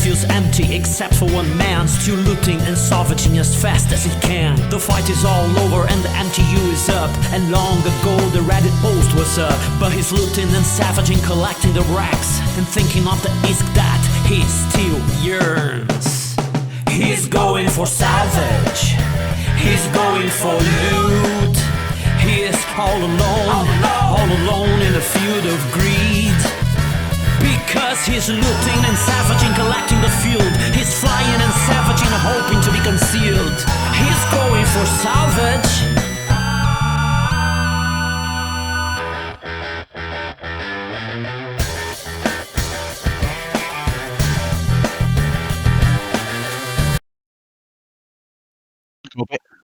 feels empty except for one man, still looting and salvaging as fast as he can. The fight is all over and the MTU is up, and long ago the Reddit post was up. But he's looting and savaging, collecting the racks, and thinking of the isk that he still yearns. He's going for salvage, he's going for loot. He is all alone in the field of greed. Because he's looting and savaging, collecting the field. He's flying and savaging, hoping to be concealed. He's going for salvage.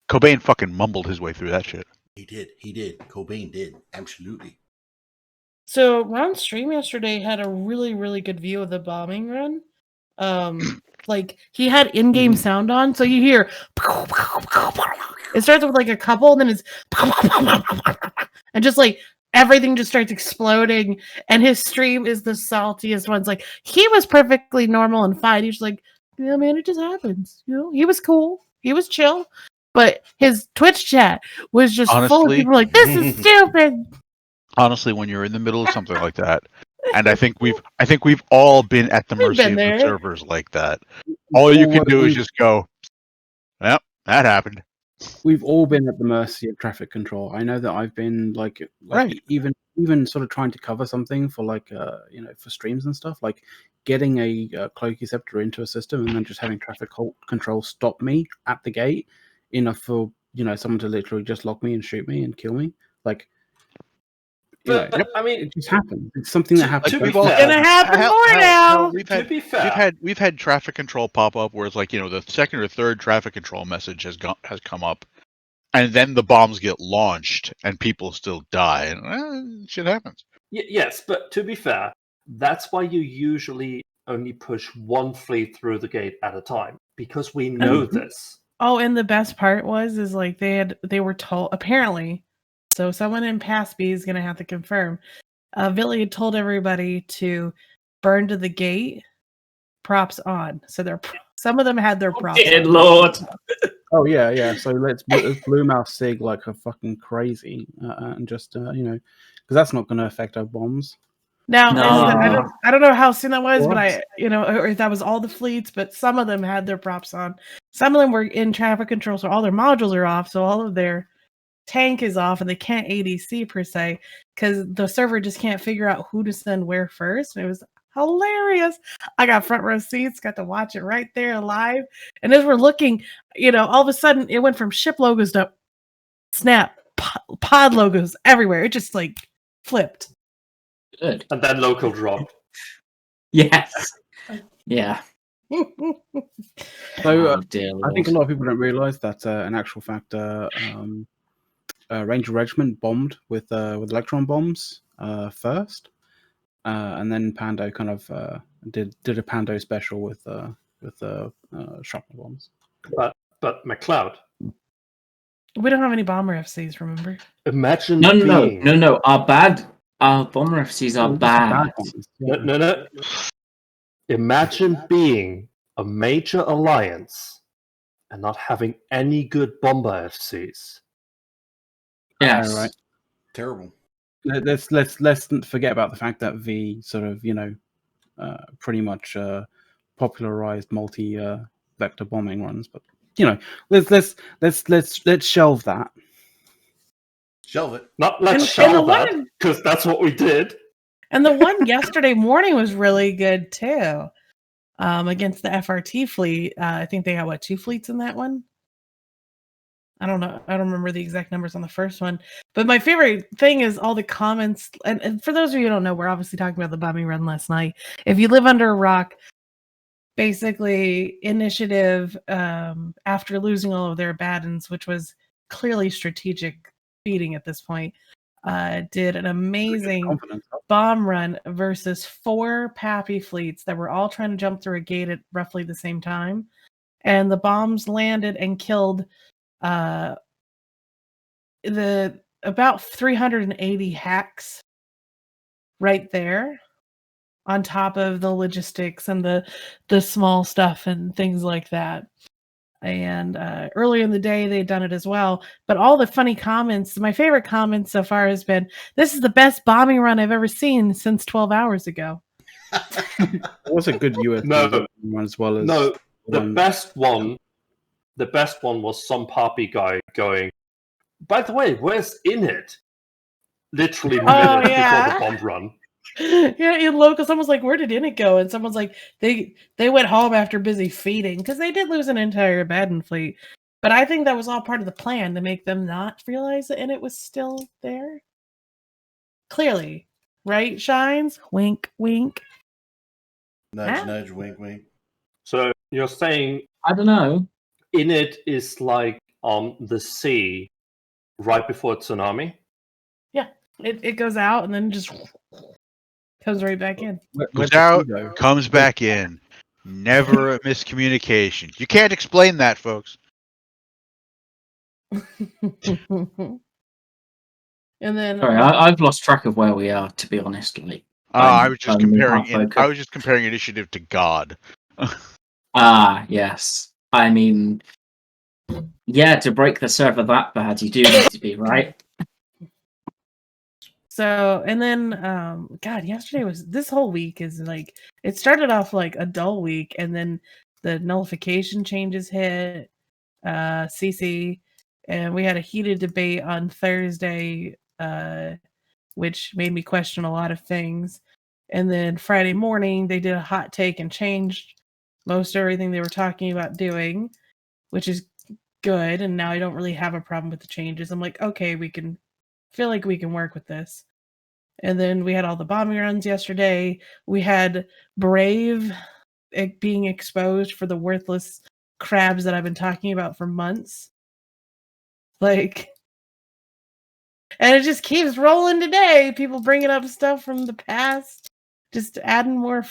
Cobain fucking mumbled his way through that shit. He did. Cobain did. Absolutely. So Ron Stream yesterday had a really, really good view of the bombing run. Like he had in-game sound on, so you hear it starts with like a couple, and then it's and just like everything just starts exploding. And his stream is the saltiest one. It's like he was perfectly normal and fine. He's like, yeah, man, it just happens. You know, he was cool, he was chill, but his Twitch chat was just full of people like, this is stupid. Honestly, when you're in the middle of something like that, and I think we've all been at the mercy of the servers like that. All you can do is just go, "Yep, that happened." We've all been at the mercy of traffic control. I know that I've been like Right. even sort of trying to cover something for like for streams and stuff, like getting a cloaky scepter into a system and then just having traffic control stop me at the gate enough for someone to literally just lock me and shoot me and kill me. Like. But I mean, it just happened. It's something that happens. It's gonna happen more now. We've had traffic control pop up where it's like the second or third traffic control message has come up, and then the bombs get launched and people still die, and shit happens. Yes, but to be fair, that's why you usually only push one fleet through the gate at a time, because we know this. Oh, and the best part is like they were told, apparently. So someone in PASB is going to have to confirm. Billy had told everybody to burn to the gate, props on. So some of them had their props on. Lord. Oh yeah. So let's blue mouth sig like a fucking crazy, and just because that's not going to affect our bombs. Now No. I don't know how soon that was, but or if that was all the fleets, but some of them had their props on. Some of them were in traffic control, so all their modules are off, so all of their tank is off, and they can't ADC per se because the server just can't figure out who to send where first. And it was hilarious. I got front row seats, got to watch it right there live. And as we're looking, all of a sudden it went from ship logos to snap pod logos everywhere. It just like flipped. Good. And then local dropped. Yes. Yeah. So Oh, dear I think a Lord. lot of people don't realise that in actual fact, Ranger Regiment bombed with electron bombs first, and then Pando kind of did a Pando special with shrapnel bombs. But McLeod, We don't have any bomber FCs, remember? imagine No. Our bomber FCs are bad. bombs. No. Imagine being a major alliance and not having any good bomber FCs. Yes. Right. Terrible. Let's forget about the fact that V sort of pretty much popularized multi-vector bombing runs, but let's shelve that. Shelve it. Not let's And shelve the that, one- because that's what we did. And the one yesterday morning was really good too. Against the FRT fleet. I think they got 2 fleets in that one. I don't know. I don't remember the exact numbers on the first one. But my favorite thing is all the comments. And for those of you who don't know, we're obviously talking about the bombing run last night. If you live under a rock, basically Initiative, after losing all of their Abaddons, which was clearly strategic beating at this point, did an amazing bomb run versus 4 Pappy fleets that were all trying to jump through a gate at roughly the same time. And the bombs landed and killed the about 380 hacks right there on top of the logistics and the small stuff and things like that. And earlier in the day, they'd done it as well. But all the funny comments, my favorite comment so far has been, "This is the best bombing run I've ever seen since 12 hours ago." It was a good US No. one as well as No, the one. best one was some poppy guy going, "By the way, where's Init?" Literally minutes yeah. before the bomb run. Yeah, in local, someone's like, "Where did Init go?" And someone's like, they went home after busy feeding, because they did lose an entire Abaddon fleet. But I think that was all part of the plan to make them not realize that Init was still there. Clearly, right? Shines, wink, wink. Nudge, Ah. nudge, wink, wink. So you're saying I don't know. Init is like on the sea right before tsunami? It goes out and then just comes right back in. Where'd Goes the out, sea go? comes back in. Never a miscommunication. You can't explain that, folks. And then Sorry, I've lost track of where we are, to be honest. Like, I was just I'm comparing. half focused. I was just comparing initiative to God. Yes. I mean, yeah, to break the server that bad, you do need to be, right? So, and then, God, this whole week is like, it started off like a dull week, and then the nullification changes hit, CC, and we had a heated debate on Thursday, which made me question a lot of things. And then Friday morning, they did a hot take and changed most everything they were talking about doing, which is good. And now I don't really have a problem with the changes. I'm like, okay, feel like we can work with this. And then we had all the bombing runs yesterday. We had Brave being exposed for the worthless crabs that I've been talking about for months. Like, and it just keeps rolling today. People bringing up stuff from the past, just adding more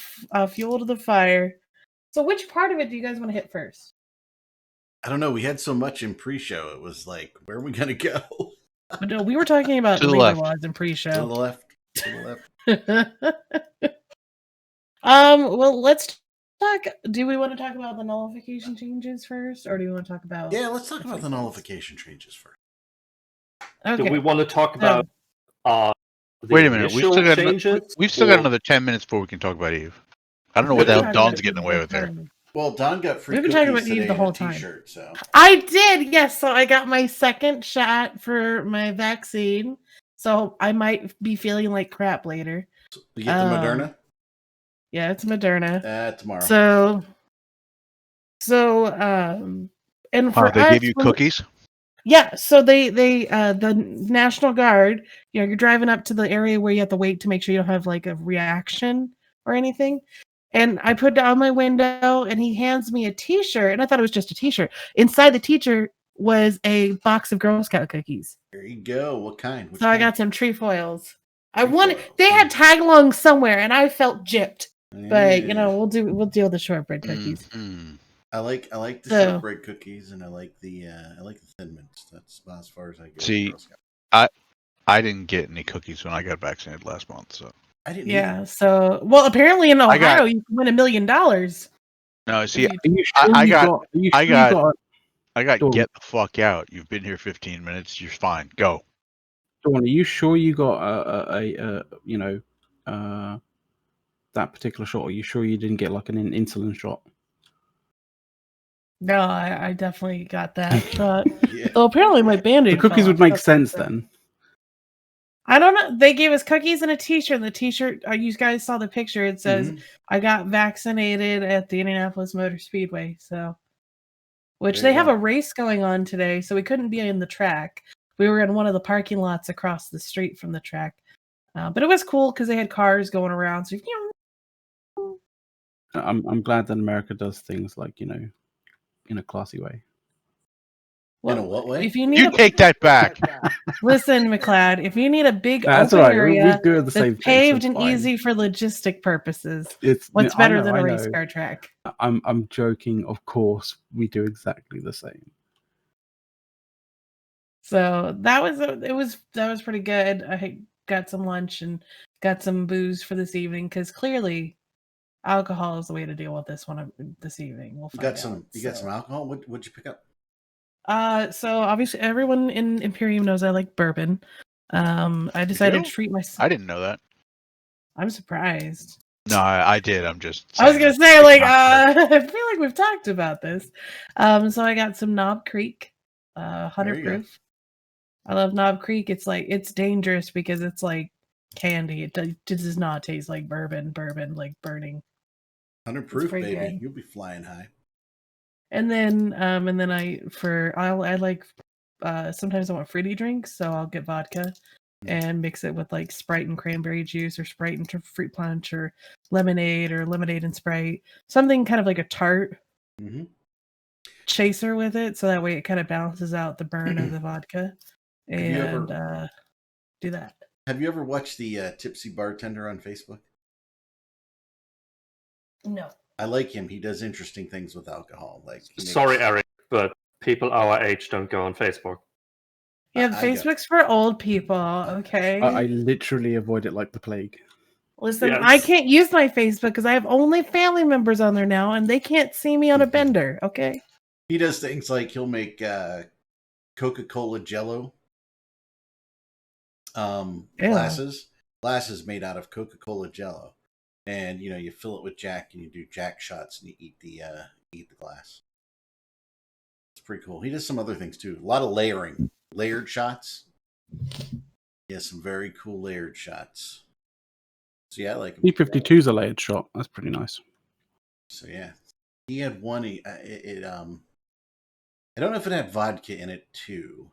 fuel to the fire. So which part of it do you guys want to hit first? I don't know. We had so much in pre-show. It was like, where are we gonna go? But no, we were talking about To the labor left. laws in To the pre-show. left. To the left. Well, let's talk. Do we want to talk about the nullification changes first, or do we want to talk about? Yeah, let's talk about the nullification changes first. Okay. Do we want to talk about the Wait a minute. We've initial still got changes? got or- another 10 minutes before we can talk about Eve. I don't know We've what the been hell talking about Dawn's it getting the away whole with there. time. Well, Don got free We've been cookies talking about Eve today the and whole a time. T-shirt. So I did, yes. So I got my second shot for my vaccine. So I might be feeling like crap later. you get the Moderna Yeah, it's Moderna. tomorrow. And for they us, give you cookies? yeah, so they the National Guard, you're driving up to the area where you have to wait to make sure you don't have like a reaction or anything. And I put down my window and he hands me a t-shirt, and I thought it was just a t-shirt. Inside the t-shirt was a box of Girl Scout cookies. There you go. What kind? Which So I kind? got some trefoils. Trefoils. They had tag along somewhere and I felt gypped. But Yeah. we'll deal with the shortbread cookies. Mhm. I like the So- shortbread cookies, and I like the Thin Mints. That's about as far as I go. See, with Girl Scout. I didn't get any cookies when I got vaccinated last month. So I didn't. Yeah, so apparently in I got- Ohio you can win $1 million. no, see, Are you sure I you got- got? Are you I sure got- you got? I got Dawn. get the fuck out. You've been here 15 minutes. You're fine. Go. Dawn, are you sure you got that particular shot? Are you sure you didn't get like an insulin shot? No, I definitely got that shot. Yeah. Though apparently my band-aid The cookies fell would off. make That's sense the thing. then. I don't know. They gave us cookies and a t-shirt. And the t-shirt, you guys saw the picture. It says, Mhm. I got vaccinated at the Indianapolis Motor Speedway. So, which There they you have go. a race going on today. So we couldn't be in the track. We were in one of the parking lots across the street from the track. But it was cool because they had cars going around. So, I'm glad that America does things like in a classy way. In a what way? If you need You take that back. Listen, McLeod, if you need a big That's open all right. We area do it the same that's thing. paved It's and fine. easy for logistic purposes, It's what's I better know, than I a race know. car track? I'm joking. Of course, we do exactly the same. So that was pretty good. I got some lunch and got some booze for this evening because clearly alcohol is the way to deal with this one this evening. We'll You find got some. You got some alcohol. What'd you pick up? So obviously everyone in Imperium knows I like bourbon. I decided do? to treat myself. I didn't know that. I'm surprised. No, I did. I'm just. I was saying. gonna say, like, I feel like we've talked about this. So I got some Knob Creek, 100 There you go. proof. I love Knob Creek. It's like it's dangerous because it's like candy. It does not taste like bourbon. Bourbon like burning. 100 proof, pretty baby. good. You'll be flying high. And then I like sometimes I want fruity drinks, so I'll get vodka and mix it with like Sprite and cranberry juice, or Sprite and fruit punch, or lemonade and Sprite. Something kind of like a tart Mm-hmm. chaser with it, so that way it kind of balances out the burn of the vodka. Have you And ever- do that. Have you ever watched the Tipsy Bartender on Facebook? No. I like him. He does interesting things with alcohol. Like he makes- Sorry, Eric, but people our age don't go on Facebook. Yeah, I Facebook's for old people, okay? I literally avoid it like the plague. Listen, Yes. I can't use my Facebook because I have only family members on there now, and they can't see me on a bender, okay? He does things like he'll make Coca-Cola Jello Ew. glasses made out of Coca-Cola Jello, and you fill it with Jack, and you do Jack shots, and you eat the glass. It's pretty cool. He does some other things too. A lot of layered shots. Yeah, some very cool layered shots. So yeah, I like him. P52 is a layered shot. That's pretty nice. So yeah, he had one. I don't know if it had vodka in it too,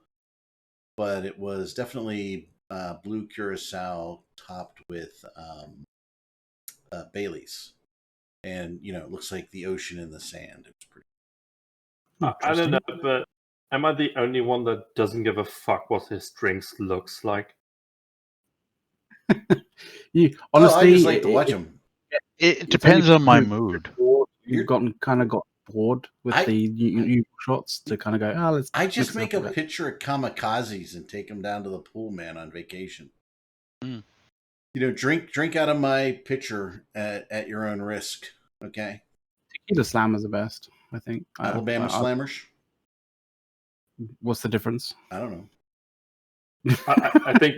but it was definitely blue curacao topped with Bailey's, and it looks like the ocean in the sand. It's pretty. I don't know, but am I the only one that doesn't give a fuck what his drinks looks like? You I honestly, just like to watch him. It depends on my mood. You've got bored with I- the usual shots to kind of go. Oh, let's. I just mix it make up a bit." picture of kamikazes and take them down to the pool, man, on vacation. Mm. Drink out of my pitcher at your own risk. Okay, Tequila Slam is the best, I think. Alabama Slammers. What's the difference? I don't know. I think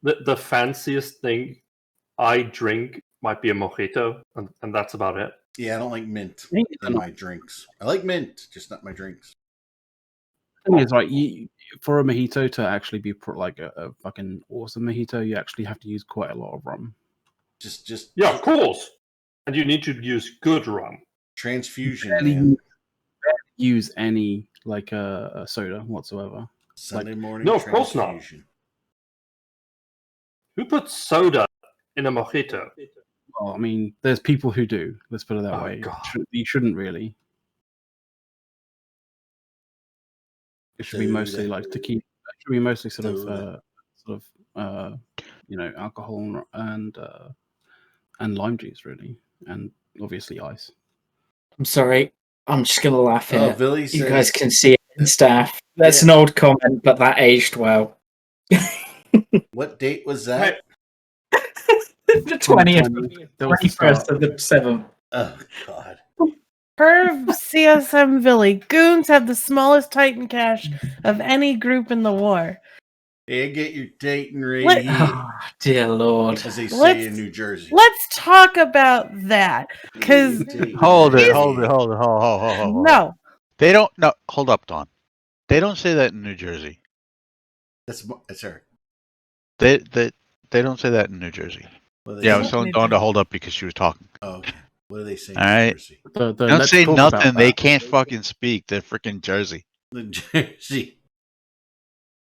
the fanciest thing I drink might be a mojito, and that's about it. Yeah, I don't like mint I think in my drinks. I like mint, just not my drinks. The thing is, like, for a mojito to actually be like a fucking awesome mojito, you actually have to use quite a lot of rum. Just Yeah, of course. And you need to use good rum. transfusion, Barely man. use any like a soda whatsoever. Sunday morning. No, of course not. transfusion. Who puts soda in a mojito? Well, I mean, there's people who do. Let's put it that Oh, way. God. You shouldn't really. It should be mostly like tequila. It should be mostly sort of alcohol and lime juice, really, and obviously ice. I'm sorry. I'm just going to laugh Oh, here. Billy You said, guys can see it in staff. That's Yeah. an old comment, but that aged well. what date was that? The 20th, That was the 21st start. of the 7th. Oh, God. Per CSM Billy, goons have the smallest Titan cache of any group in the war. Hey, get your Titan ready, What- Oh, dear Lord. as they say Let's- in New Jersey. Let's talk about that, because Hold it, He's- hold it, hold it, hold it. no, They don't. No, hold up, Don. They don't say that in New Jersey. That's her. They don't say that in New Jersey. What do they Yeah, I say? was telling Dawn to hold up because she was talking. Oh, okay. What do they say in All right. New Jersey? The They don't let's say talk about nothing. They that. can't fucking speak. They're freaking Jersey. New Jersey.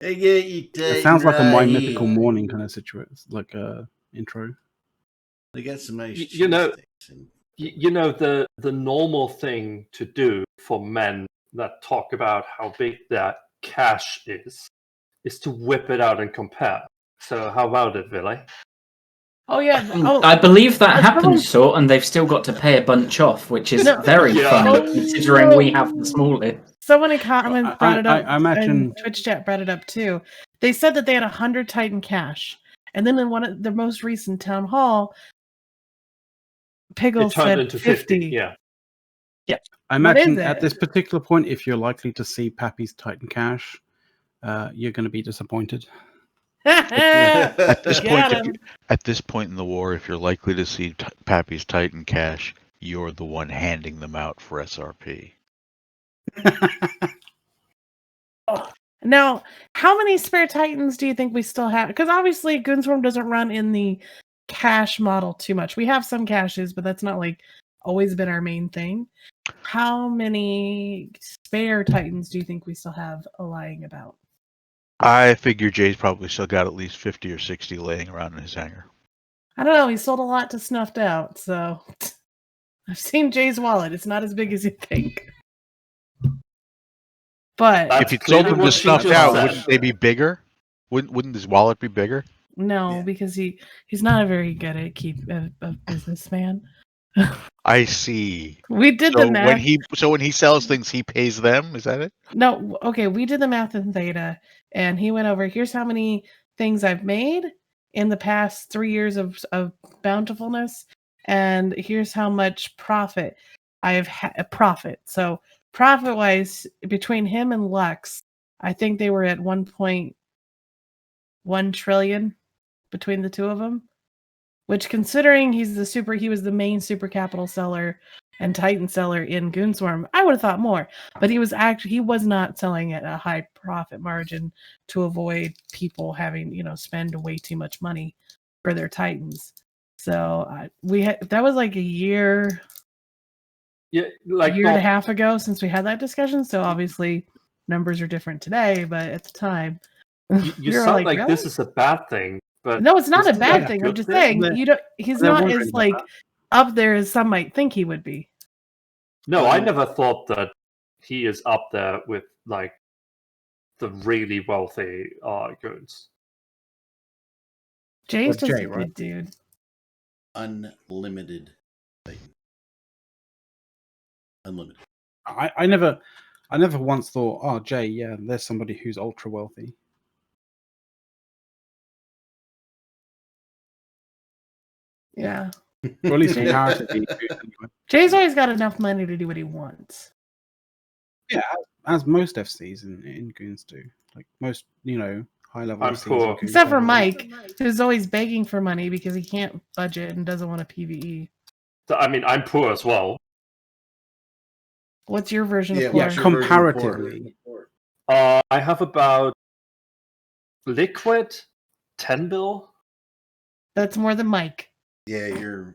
Hey, get your Titan It sounds like a My ready. Mythical Morning kind of situation, like intro. They got some nice You know- cheese sticks and- The normal thing to do for men that talk about how big that cash is to whip it out and compare. So how about it, Billy? oh yeah, oh, I believe that Oh, happens, so, and they've still got to pay a bunch off, which is No. very Yeah. funny, Oh, considering no. we have the smallest. someone in comments brought it up. I imagine- and Twitch chat brought it up too. They said that they had 100 Titan cache, And then in one of the most recent town hall, Piggle It turned said into 50. Yeah. I What is imagine at it? this particular point, if you're likely to see Pappy's Titan Cash, you're going to be disappointed. At this Got point, him. at this point in the war, if you're likely to see Pappy's Titan Cash, you're the one handing them out for SRP. Now, how many spare Titans do you think we still have? Because obviously, Goonswarm doesn't run in the cache model too much. We have some caches, but that's not like always been our main thing. How many spare Titans do you think we still have lying about? I figure Jay's probably still got at least 50 or 60 laying around in his hangar. I don't know. He sold a lot to Snuffed Out, so I've seen Jay's wallet. It's not as big as you think. But That's If you sold clearly them to what she Snuffed just Out, said. wouldn't they be bigger? Wouldn't his wallet be bigger? no, Yeah. because he's not a very good at a businessman. I see. We did So the math. when he sells things, he pays them. Is that it? No, okay, we did the math in Theta, and he went over, here's how many things I've made in the past 3 years of bountifulness, and here's how much profit I've had. Profit. So profit-wise, between him and Lux, I think they were at 1.1 trillion between the two of them. Which, considering he was the main super capital seller and Titan seller in Goonswarm, I would have thought more. But he was not selling at a high profit margin to avoid people having, spend way too much money for their Titans. So that was like a year Yeah, like and a half ago since we had that discussion. So obviously numbers are different today, but at the time, you you're sound like, like this "Really?" is a bad thing, but No, it's not a isn't bad that thing. good I'm just thing? saying he's they're not wondering as about like that. up there as some might think he would be. No, I never thought that he is up there with like the really wealthy goons. Jay's Well, just Jay, a right? good dude. Unlimited Titan. Unlimited. I never once thought, oh, Jay, yeah, there's somebody who's ultra wealthy. Yeah. Or at least Jay- comparatively. Anyway. Jay's always got enough money to do what he wants. Yeah, as most FCs in Goons do. Like most, high level I'm FCs. poor. in Goons Except for do. Mike, who's always begging for money because he can't budget and doesn't want a PvE. So, I mean, I'm poor as well. What's your version Yeah, of Yeah, what's poor? your version of poor? comparatively. I have about liquid 10 bill. That's more than Mike. Yeah, you're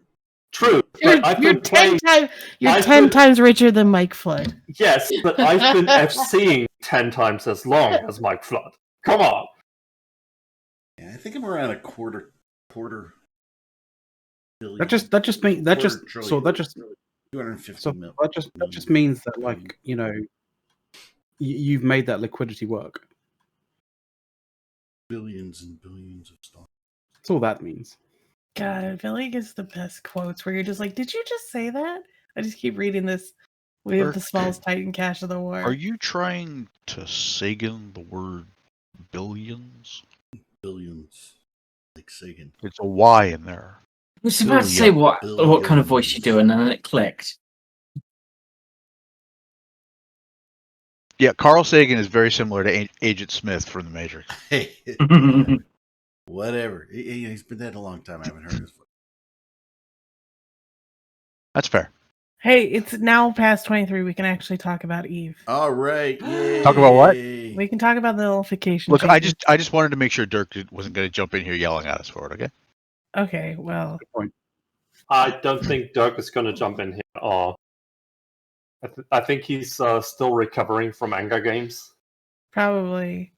True, You're, but I've you're been 10 playing. times I've 10 been- times richer than Mike Flood. Yes, but I've been FCing 10 times as long as Mike Flood. Come on. Yeah, I think I'm around a quarter billion. That just means that just Quarter so that just 250 so mil. that just means that like you've made that liquidity work. Billions and billions of stocks. That's all that means. God, Billy gets the best quotes where you're just like, did you just say that? I just keep reading this. We have the Burke, smallest Titan cache of the war. Are you trying to Sagan the word billions? Billions. Like Sagan. It's a Y in there. I was about to say what kind of voice you're doing, and then it clicked. Yeah, Carl Sagan is very similar to Agent Smith from The Matrix. Hey, whatever. He's been dead a long time. I haven't heard his voice. That's fair. Hey, it's now past 23. We can actually talk about Eve. All right. Talk about what? yay. We can talk about the nullification. Look, I changes. just wanted to make sure Dirk wasn't going to jump in here yelling at us for it. Okay. Okay, well, I don't think Dirk is going to jump in here. Or I think he's still recovering from anger games. probably.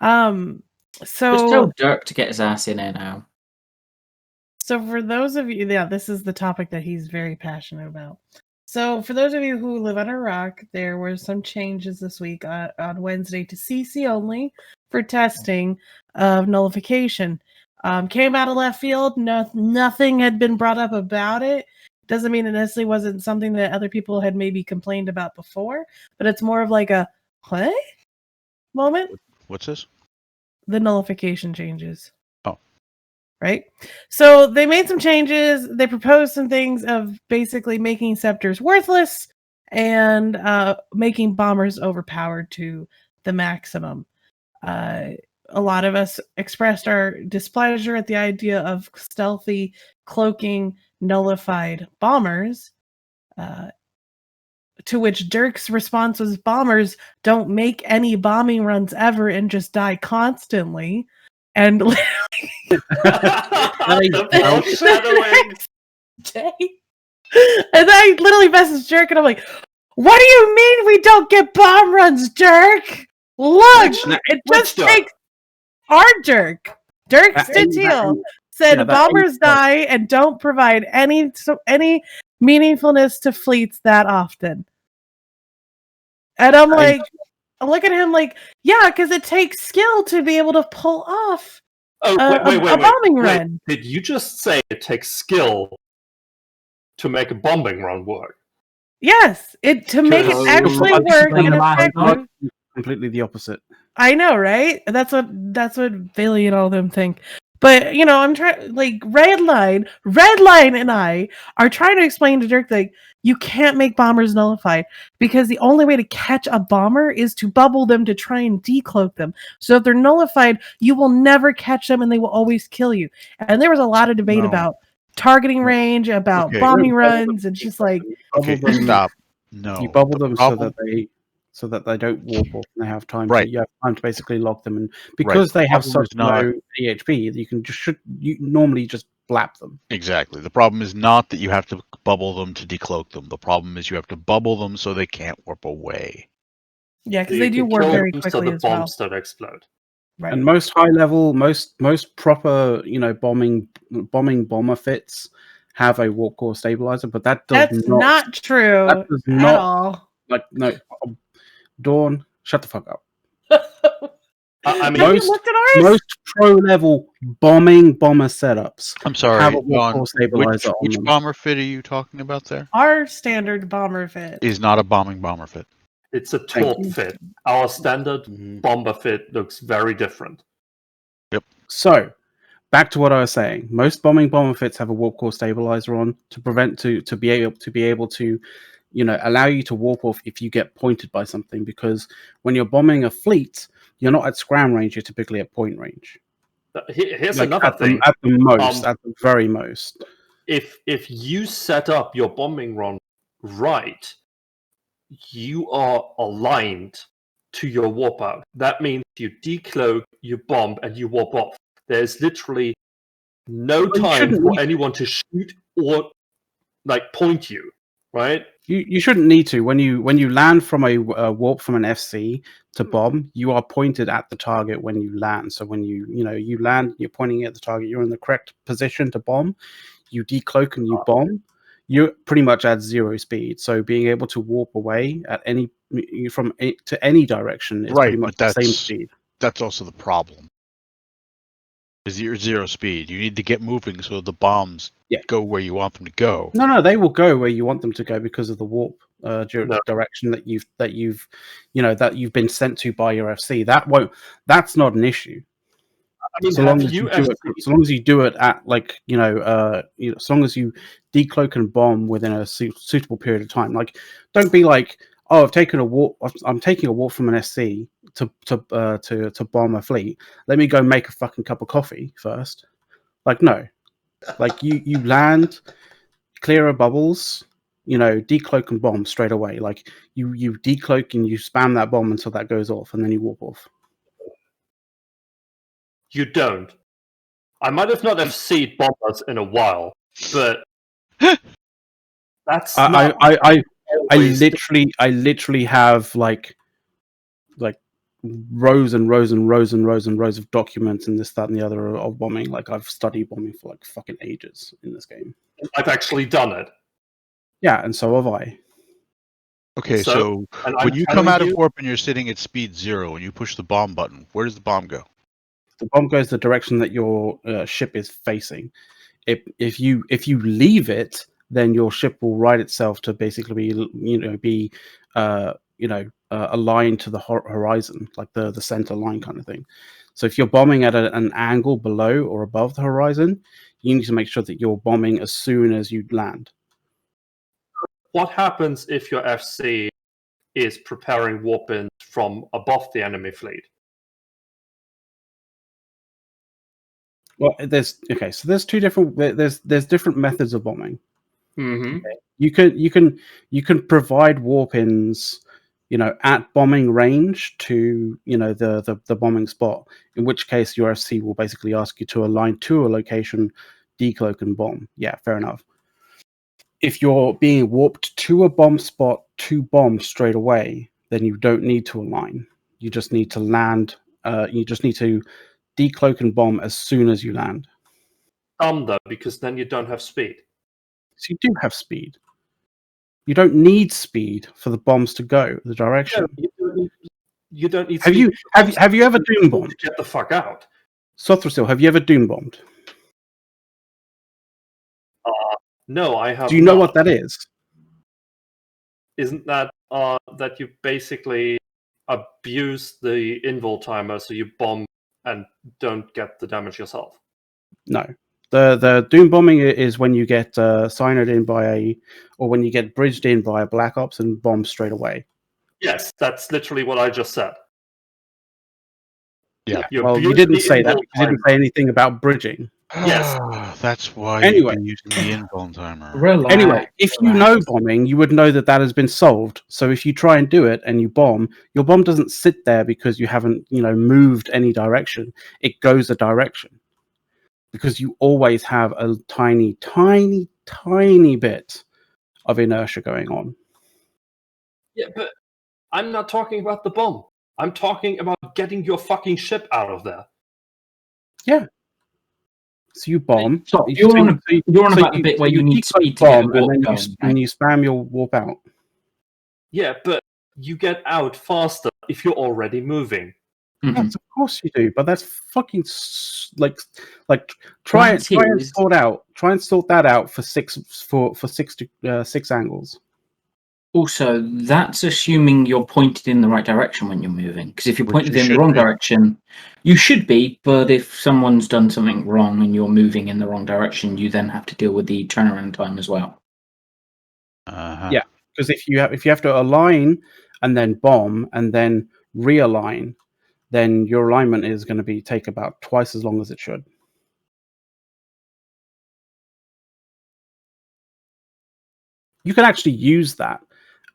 Just So tell Dirk to get his ass in here now. So for those of you, yeah, this is the topic that he's very passionate about. So for those of you who live under a rock, there were some changes this week on Wednesday to CC only for testing of nullification. Came out of left field. Nothing had been brought up about it. Doesn't mean it necessarily wasn't something that other people had maybe complained about before, but it's more of like a what moment. What's this? The nullification changes. right? So they made some changes. They proposed some things of basically making scepters worthless and making bombers overpowered to the maximum. A lot of us expressed our displeasure at the idea of stealthy cloaking nullified bombers. To which Dirk's response was, bombers don't make any bombing runs ever and just die constantly. And The foreshadowing. and I literally messaged Dirk and I'm like, what do you mean we don't get bomb runs, Dirk? Look, it just Dirk? takes our Dirk. Dirk Stittiel said bombers die and don't provide any meaningfulness to fleets that often. And I'm like, I look at him like, yeah, because it takes skill to be able to pull off a bombing run. Did you just say it takes skill to make a bombing run work? Yes, to make it actually work and effective. Completely the opposite. I know, right? That's what Bailey and all them think. But I'm trying, like, Redline and I are trying to explain to Dirk, like, you can't make bombers nullified because the only way to catch a bomber is to bubble them to try and decloak them. So if they're nullified, you will never catch them and they will always kill you. And there was a lot of debate about targeting range, about bombing runs, and just like, stop. No, you bubble them so that they don't warp off and they have time. Right. You have time to basically lock them, and because they have such low EHP, you normally just blap them. Exactly. The problem is not that you have to bubble them to decloak them. The problem is you have to bubble them so they can't warp away. Yeah, because they do warp very quickly so the as well. bombs don't explode. Right. And most high level, most proper, bombing bomber fits have a warp core stabilizer, but that's not true. That does not. At all. Like, no, Dawn, shut the fuck up. I mean, most pro level bomber setups. I'm sorry, have a warp core stabilizer which bomber fit are you talking about there? Our standard bomber fit is not a bombing bomber fit. It's a torp fit. Our standard bomber fit looks very different. Yep. So, back to what I was saying. Most bombing bomber fits have a warp core stabilizer on to be able to, allow you to warp off if you get pointed by something. Because when you're bombing a fleet, you're not at scram range. You're typically at point range. Here's another thing. At the very most. If you set up your bombing run right, you are aligned to your warp out. That means you decloak, you bomb, and you warp off. There's literally no time for anyone to shoot or point you, right? You shouldn't need to. When you land from a warp from an FC to bomb, you are pointed at the target when you land. So when you land, you're pointing at the target. You're in the correct position to bomb. You decloak and you bomb. You're pretty much at 0 speed. So being able to warp away at any direction is pretty much the same speed. That's also the problem. Is you're 0 speed. You need to get moving so the bombs go where you want them to go. No, they will go where you want them to go because of the warp direction that you've been sent to by your FC. That's not an issue. I mean, so long as you do it at so long as you decloak and bomb within a suitable period of time. Like, don't be like, oh, I'm taking a warp from an SC to bomb a fleet. Let me go make a fucking cup of coffee first. Like, no. Like, you land, clear of bubbles, decloak and bomb straight away. Like, you decloak and you spam that bomb until that goes off, and then you warp off. You don't. I might have not FC'd bombers in a while, but that's I literally have like rows and rows and rows and rows and rows of documents and this, that, and the other of bombing. Like, I've studied bombing for like fucking ages in this game. I've actually done it. Yeah, and so have I. Okay, so when you come out of warp and you're sitting at speed 0 and you push the bomb button, where does the bomb go? The bomb goes the direction that your ship is facing. If you leave it, then your ship will right itself to basically be aligned to the horizon, like the center line kind of thing. So if you're bombing at an angle below or above the horizon, you need to make sure that you're bombing as soon as you land. What happens if your FC is preparing warp-ins from above the enemy fleet? Well, there's two different there's different methods of bombing. Mm-hmm. You can provide warp-ins, at bombing range to the bombing spot. In which case, your FC will basically ask you to align to a location, decloak and bomb. Yeah, fair enough. If you're being warped to a bomb spot to bomb straight away, then you don't need to align. You just need to land. You just need to decloak and bomb as soon as you land. Though, because then you don't have speed. So you do have speed. You don't need speed for the bombs to go the direction. No, you don't need Have speed. you have you ever doom bombed? Get the fuck out. Sothrasil, have you ever doom bombed? No, I have. Do you know not. what that is? Isn't that that you basically abuse the invul timer, so you bomb and don't get the damage yourself? No. The doom bombing is when you get signed in or when you get bridged in by a Black Ops and bomb straight away. Yes, that's literally what I just said. Yeah. Well, you didn't say that. You didn't say anything about bridging. Yes. That's why Anyway. you've been using the invuln timer. Relax, Anyway, if you relax. know bombing, you would know that has been solved. So if you try and do it and you bomb, your bomb doesn't sit there because you haven't, moved any direction. It goes a direction. Because you always have a tiny, tiny, tiny bit of inertia going on. Yeah, but I'm not talking about the bomb. I'm talking about getting your fucking ship out of there. So you bomb. So you're on about the bit where you need decloak speed to get a bomb, and warp then going, you, right? and you spam your warp out. Yeah, but you get out faster if you're already moving. Mhm. Yes, of course you do, but that's fucking try and sort that out for six angles. Also, that's assuming you're pointed in the right direction when you're moving. Because if you're Which pointed you in the should wrong be. direction, you should be. But if someone's done something wrong and you're moving in the wrong direction, you then have to deal with the turnaround time as well. Uh-huh. Yeah. Because if you have to align and then bomb and then realign, then your alignment is going to take about twice as long as it should. You can actually use that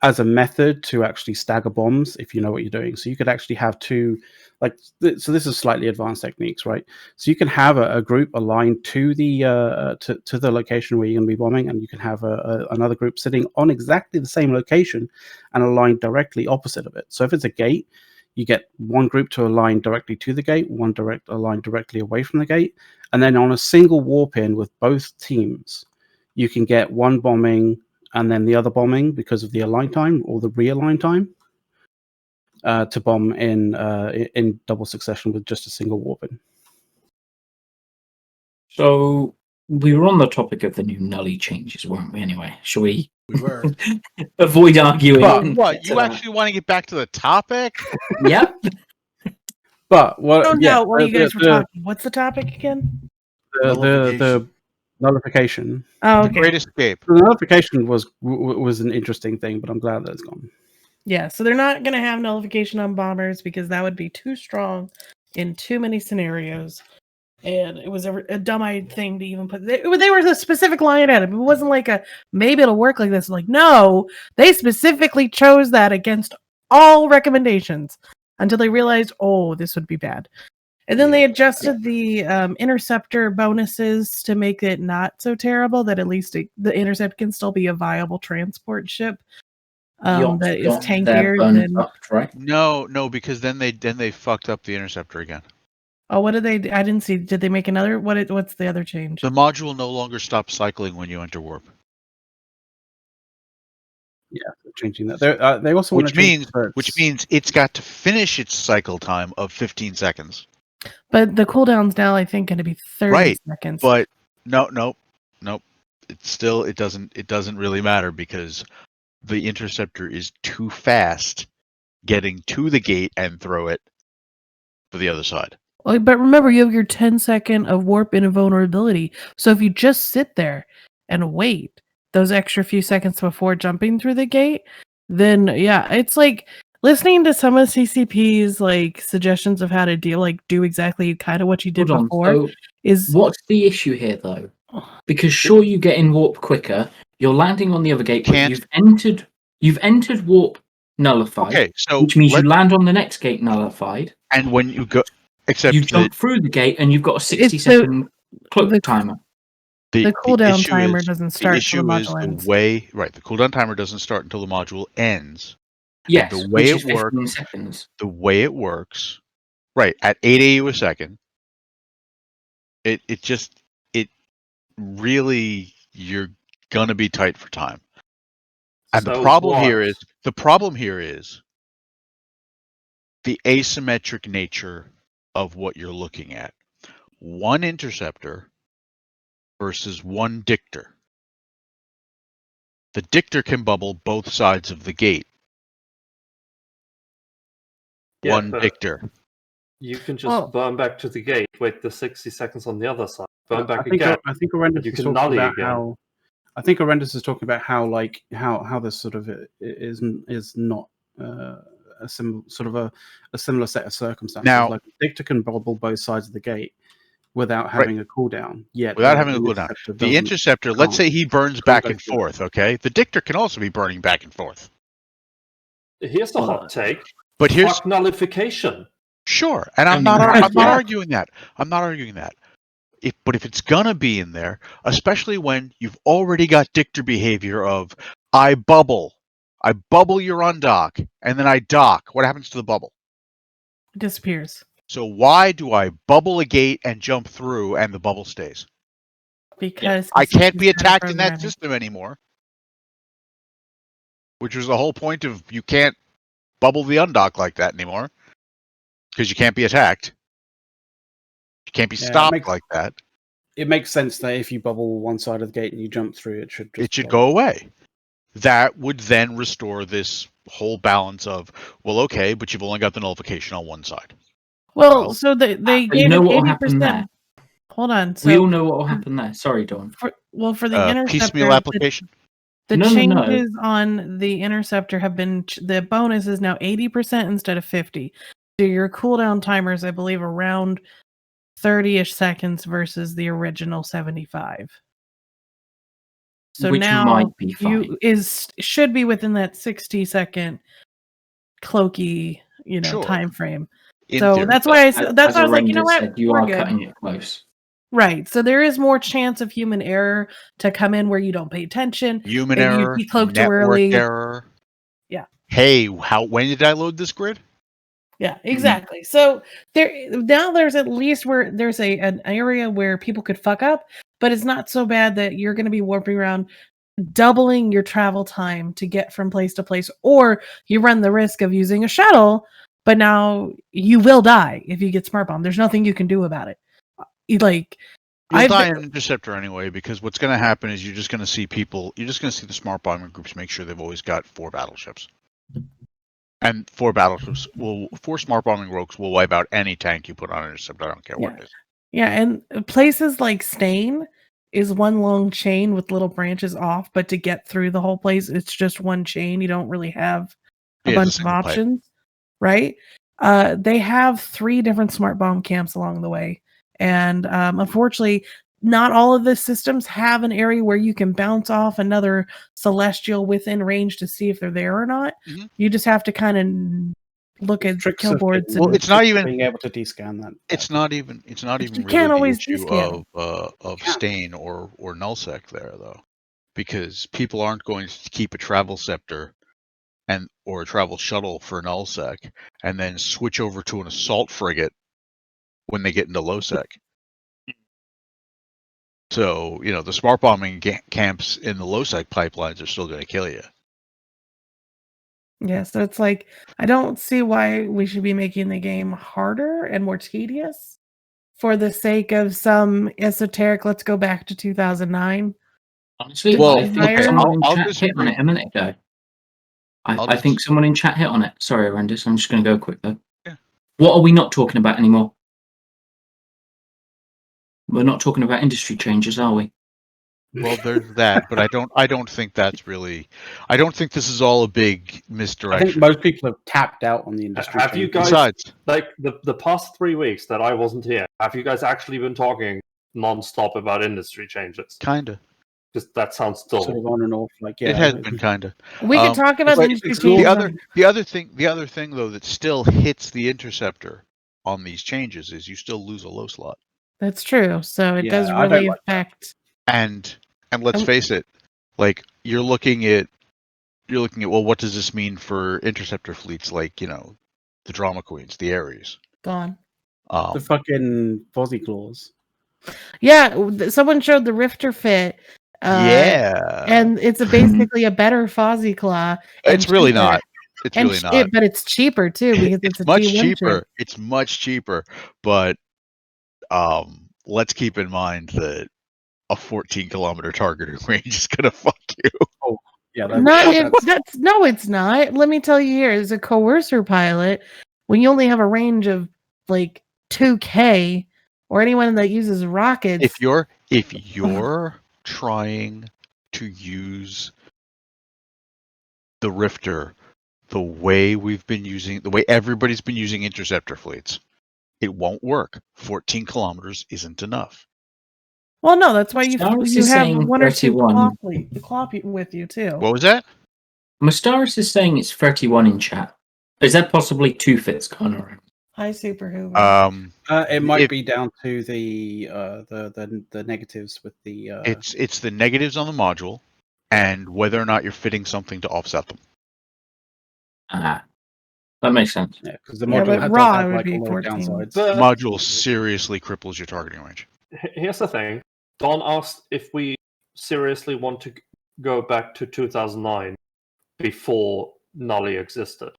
as a method to actually stagger bombs if you know what you're doing. So you could actually have two, so this is slightly advanced techniques, right? So you can have a group aligned to the to the location where you're going to be bombing, and you can have another group sitting on exactly the same location and aligned directly opposite of it. So if it's a gate, you get one group to align directly to the gate, one align directly away from the gate, and then on a single warp in with both teams, you can get one bombing and then the other bombing because of the align time or the realign time to bomb in double succession with just a single warp in. So we were on the topic of the new Nully changes, weren't we? Anyway, shall we We were. avoid arguing? But and what? get to You that? actually want to get back to the topic? Yep. But what? I don't yeah, know what you guys were talking. What's the topic again? The nullification. Oh, The okay. Great Escape. The nullification was an interesting thing, but I'm glad that it's gone. Yeah, so they're not going to have nullification on bombers because that would be too strong in too many scenarios. And it was a dumb thing to even put. They were a specific line at it. It wasn't like maybe it'll work like this. Like, no, they specifically chose that against all recommendations until they realized, oh, this would be bad. And then they adjusted the interceptor bonuses to make it not so terrible that at least the intercept can still be a viable transport ship that is tankier than. Right? No, because then they fucked up the interceptor again. Oh, what did they? I didn't see. Did they make another? What's the other change? The module no longer stops cycling when you enter warp. Yeah, changing that. They also Which means means it's got to finish its cycle time of 15 seconds. But the cooldown's now, I think, going to be 30 seconds. But nope. It doesn't really matter because the interceptor is too fast getting to the gate and throw it for the other side. But remember, you have your 10-second of warp and invulnerability. So if you just sit there and wait those extra few seconds before jumping through the gate, then yeah, it's like listening to some of CCP's like suggestions of how to do exactly kind of what you did Hold on. before So is what's the issue here, though? Because sure, you get in warp quicker. You're landing on the other gate, but Can't- you've entered warp nullified, Okay, so which means you let- land on the next gate nullified. and when you go, except You that jump through the gate, and you've got a It's 60-second cloak the- timer. the cooldown issue timer is- doesn't the start till issue the is module the ends. way the cooldown timer doesn't start until the module ends. Yes, the way which is it works- 15 seconds. The way it works, right at 8 AU a second, it really, you're gonna be tight for time. And So the problem what? here is the asymmetric nature of what you're looking at. One interceptor versus one dictor. The dictor can bubble both sides of the gate. Yeah, One but dictor. You can just Well- burn back to the gate, wait the 60 seconds on the other side, burn back I think again. I think Horrendous You is can talking nully about again. how. I think Horrendous is talking about how this sort of is not a similar set of circumstances. Now- like Dictor can bubble both sides of the gate without having a cooldown. Yet Without having a cooldown. Interceptor The doesn't. interceptor, let's can't- say he burns can't back go and through that. forth, okay? The dictor can also be burning back and forth. Here's the hot take. But here's Fuck nullification. sure, and I'm And not that's what- arguing that. I'm not arguing that. But if it's gonna be in there, especially when you've already got dictor behavior of I bubble your undock, and then I dock. What happens to the bubble? It disappears So why do I bubble a gate and jump through and the bubble stays? because I can't be CCP's got a attacked in that programming. system anymore. Which was the whole point of you can't bubble the undock like that anymore. Because you can't be attacked. You can't be Yeah, it stopped makes- like that. It makes sense that if you bubble one side of the gate and you jump through, it should. It should go away. That would then restore this whole balance of, well, okay, but you've only got the nullification on one side. Well, so they you gave know it what will happen 80%. there? Hold on. We all So know what will happen there. Sorry, Dawn. for the interceptor, Piecemeal application. the No. changes on the interceptor have been the bonus is now 80% instead of 50. So your cooldown timers, I believe, around 30-ish seconds versus the original 75. So Which now might be fine. should be within that 60-second cloaky, Sure. time frame. In So theory. that's why I was like, you know Horrendous what, said, you we're are good. cutting it close. Right. So there is more chance of human error to come in where you don't pay attention. Human maybe you error, decloak too network early. error. Yeah. Hey, when did I load this grid? Yeah, exactly. So there's at least where there's an area where people could fuck up, but it's not so bad that you're going to be warping around, doubling your travel time to get from place to place, or you run the risk of using a shuttle, but now you will die if you get smart bombed. There's nothing you can do about it. You'll I've die been- in interceptor anyway, because what's going to happen is you're just going to see the smart bombing groups make sure they've always got 4 battleships. And 4 battleships will 4 smart bombing rogues will wipe out any tank you put on intercept. I don't care what it is. Yeah, and places like Stain is one long chain with little branches off, but to get through the whole place, it's just one chain. You don't really have a Yeah, it's a bunch of single pipe. options, right? They have 3 different smart bomb camps along the way, and unfortunately, not all of the systems have an area where you can bounce off another celestial within range to see if they're there or not. Mhm. You just have to kind of look at Tricks kill of boards. getting- Well, it's not tricks of even- being able to descan that. It's not even You really can't the always issue descan. of stain or nullsec there though, because people aren't going to keep a travel scepter or a travel shuttle for nullsec and then switch over to an assault frigate when they get into lowsec. So the smart bombing camps in the lowsec pipelines are still going to kill you. Yeah, so it's like I don't see why we should be making the game harder and more tedious for the sake of some esoteric. Let's go back to 2009. Honestly, Well, I think okay, someone in I'll chat hit on disagree. it a minute ago. I'll I think dis- someone in chat hit on it. Sorry, Horrendous. I'm just going to go quick though. Yeah. What are we not talking about anymore? We're not talking about industry changes, are we? Well, there's that, but I don't think that's really. I don't think this is all a big I think misdirection. most people have tapped out on the industry. Have you changes. guys, Besides, like the past 3 weeks that I wasn't here, have you guys actually been talking non-stop about industry changes? kinda. Because that sounds sort dull. of on and off? Like, yeah, It has been kinda. We can talk about but industry it's changes. The other thing though that still hits the interceptor on these changes is you still lose a low slot. That's true. So it Yeah, does I don't really like that. affect. And let's Um, face it, like you're looking at well, what does this mean for interceptor fleets like, the Drama Queens, the Ares? Gone. The fucking Fozzie claws. Yeah, someone showed the Rifter fit. Yeah. And it's basically a better Fozzie Claw. and It's really cheaper. not. It's And really not. but it's cheaper too because it's a much G1 cheaper. chip. It's much cheaper, but let's keep in mind that a 14-kilometer targeting range is gonna fuck you. Yeah, No, it's not. Let me tell you here, as a coercer pilot, when you only have a range of like 2K, or anyone that uses rockets, If you're trying to use the Rifter the way everybody's been using interceptor fleets, it won't work. 14 kilometers isn't enough. well, no, that's why you Cyrus you is have saying one or two 31. claw with you too. What was that? Mustaris is saying it's 31 in chat. Is that possibly 2 fits gone around? Hi, Super Hoover. it might if- be down to the negatives with the. It's the negatives on the module, and whether or not you're fitting something to offset them. That makes sense. Yeah, because the Yeah, module but does raw have would like be a lot of 14. downsides. But Module seriously cripples your targeting range. here's the thing. Don asked if we seriously want to go back to 2009 before Nully existed.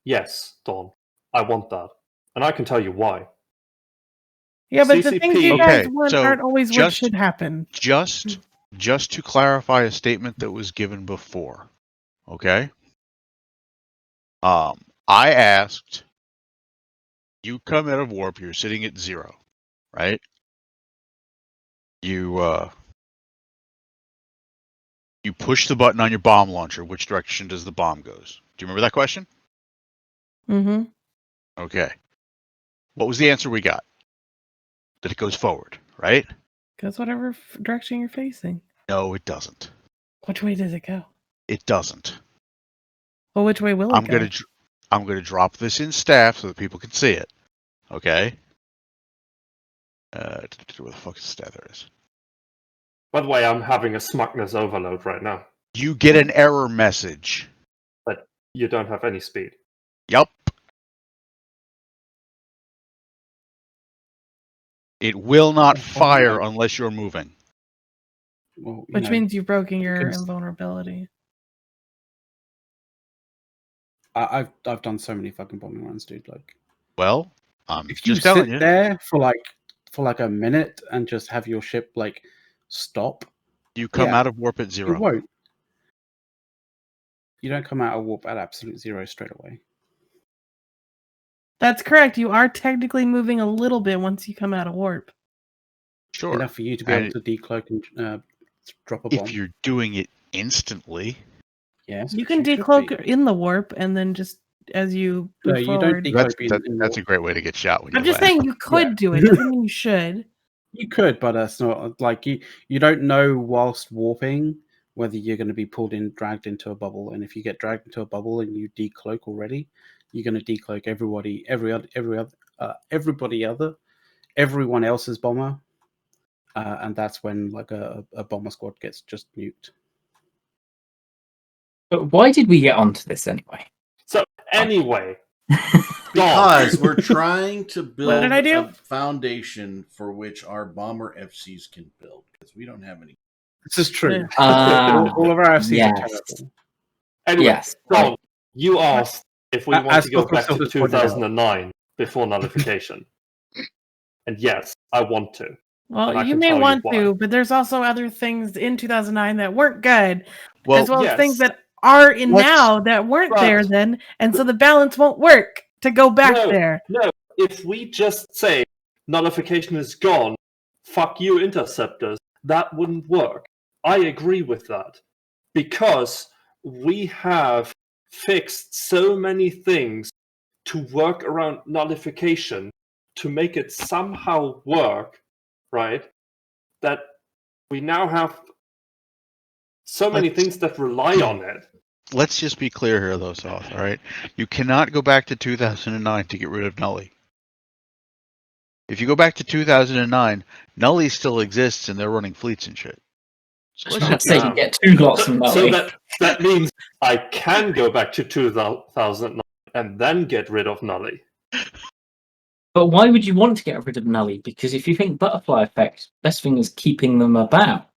Yes, Don, I want that. And I can tell you why. Yeah, but the CCP things you guys Okay, want so aren't always what just- should happen. Just to clarify a statement that was given before, okay? I asked, you come out of warp, you're sitting at 0, right? You push the button on your bomb launcher. Which direction does the bomb goes? Do you remember that question? Mm-hmm. Okay. What was the answer we got? That it goes forward, right? Goes whatever direction you're facing. No, it doesn't. Which way does it go? It doesn't. Well, which way will it I'm go? gonna drop this in staff so that people can see it. Okay. Where the fuck is staff? There it is. By the way, I'm having a smugness overload right now. You get an error message. You don't have any speed. Yup. It will not fire unless you're moving. Well, you Which know, means you've broken your can- invulnerability. I've done so many fucking bombing runs, dude. Like, Well, I'm if you just telling sit you. there for like a minute and just have your ship like stop, You come Yeah. out of warp at you 0. won't. You don't come out of warp at absolute 0 straight away. That's correct. You are technically moving a little bit once you come out of warp. Sure. Enough for you to be And able to decloak and drop a bomb. if you're doing it instantly, Yes, You which can should decloak be. in the warp and then just as you No, move you don't forward. decloak. that's a great way to get shot when you I'm just land. saying you could do it. Doesn't mean you should. You could, but that's not like you don't know whilst warping whether you're going to be dragged into a bubble, and if you get dragged into a bubble and you decloak already, you're going to decloak everyone else's bomber, and that's when like a bomber squad gets just nuked. But why did we get onto this anyway? So anyway, Because we're trying to build did I do? a foundation for which our bomber FCs can build. Because we don't have any. This is true. Ah, all of our FCs yes. are terrible. anyway, yes. Don, you asked if we want As to go Dr. back to Silver's pointed out. 2009 before nullification. And yes, I want to. And Well, I you can may tell you want why. to, but there's also other things in 2009 that weren't good, Well, as well yes. as things that are in Let's- now that weren't Right. there then, and so the balance won't work to go back No. there. No, if we just say nullification is gone fuck you, interceptors. That wouldn't work. I agree with that. Because we have fixed so many things to work around nullification to make it somehow work, right? That we now have so many things that rely on it. Let's just be clear here, though, Soth, all right? You cannot go back to 2009 to get rid of Nully. If you go back to 2009, Nully still exists and they're running fleets and shit. So let's I'd just say you get 2 lots of So Nully. that means I can go back to 2009 and then get rid of Nully. But why would you want to get rid of Nully? Because if you think butterfly effect, best thing is keeping them about,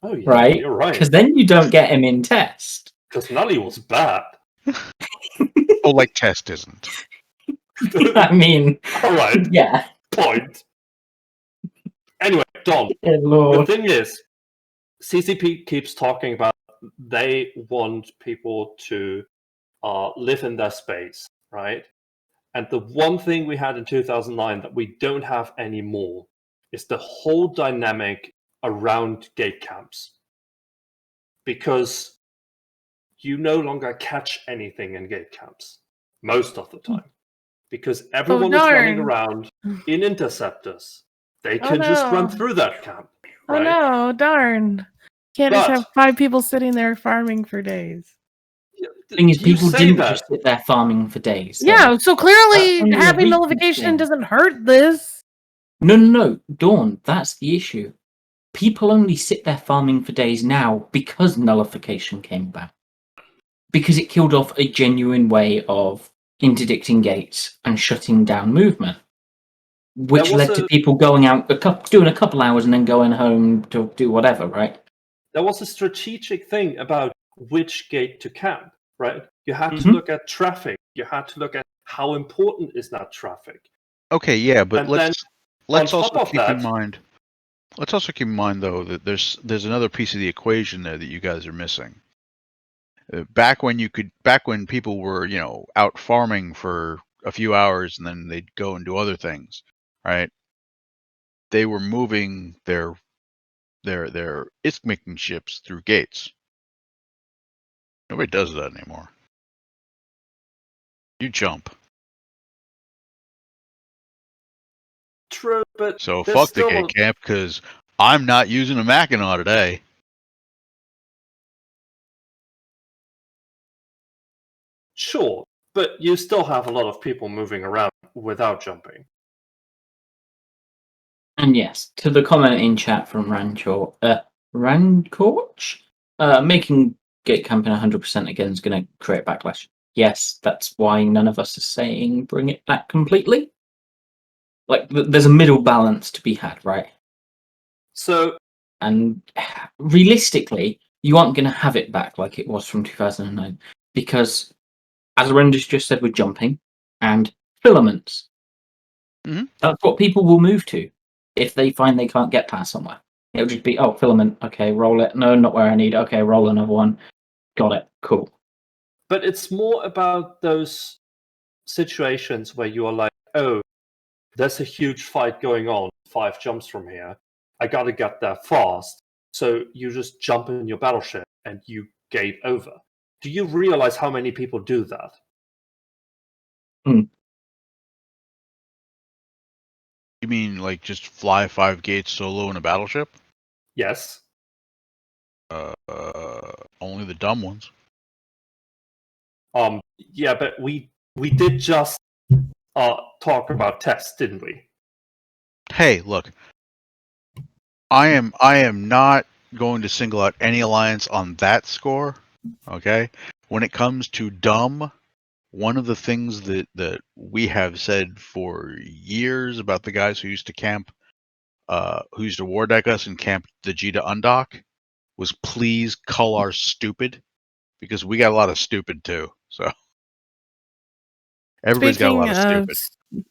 Oh yeah, right? you're right. Because then you don't get him in test. Because Nully was bad. Oh, like Test isn't. I mean, All right, yeah. point. Anyway, Don, Good the lord. thing is, CCP keeps talking about they want people to live in their space, right? And the one thing we had in 2009 that we don't have anymore is the whole dynamic around gate camps. Because you no longer catch anything in gate camps, most of the time. Because everyone is running darn. around in interceptors. They Oh, can just run no. through that camp, Oh right? no, darn. Can't just But- have 5 people sitting there farming for days. Thing is, You people say didn't that. just sit there farming for days. Yeah, so clearly only a having recent nullification thing. doesn't hurt this. No. Dawn, that's the issue. People only sit there farming for days now because nullification came about. Because it killed off a genuine way of interdicting gates and shutting down movement. Which There was led to a- people going out, doing a couple hours and then going home to do whatever, right? There was a strategic thing about which gate to camp, right? You had to Mhm. look at traffic. You had to look at how important is that traffic. Okay, yeah, but And let's on top also of keep in that- mind. Let's also keep in mind though that there's another piece of the equation there that you guys are missing. Back when people were out farming for a few hours and then they'd go and do other things, right? They were moving their isthmic ships through gates. Nobody does that anymore. You jump. True, but So there's fuck the still gate camp because I'm not using a Mackinac today. Sure, but you still have a lot of people moving around without jumping. And yes, to the comment in chat from Rancorch, making gate camping 100% again is going to create backlash. Yes, that's why none of us are saying bring it back completely. Like, there's a middle balance to be had, right? So, And realistically, you aren't going to have it back like it was from 2009 because, as Rendus just said, with jumping and filaments, that's what people will move to if they find they can't get past somewhere. It'll just be, oh, filament, okay, roll it. No, not where I need. Okay, roll another one. Got it. Cool. but it's more about those situations where you are like, oh, there's a huge fight going on 5 jumps from here. I gotta get there fast. So you just jump in your battleship and you gate over. Do you realize how many people do that? You mean like just fly 5 gates solo in a battleship? Yes. Only the dumb ones. Yeah, but we did just talk about tests, didn't we? Hey, look. I am not going to single out any alliance on that score. Okay? When it comes to dumb, one of the things that we have said for years about the guys who used to camp, who used to war deck us and camp the G to undock, was please call our stupid, because we got a lot of stupid too. So everybody's got a lot of stupid.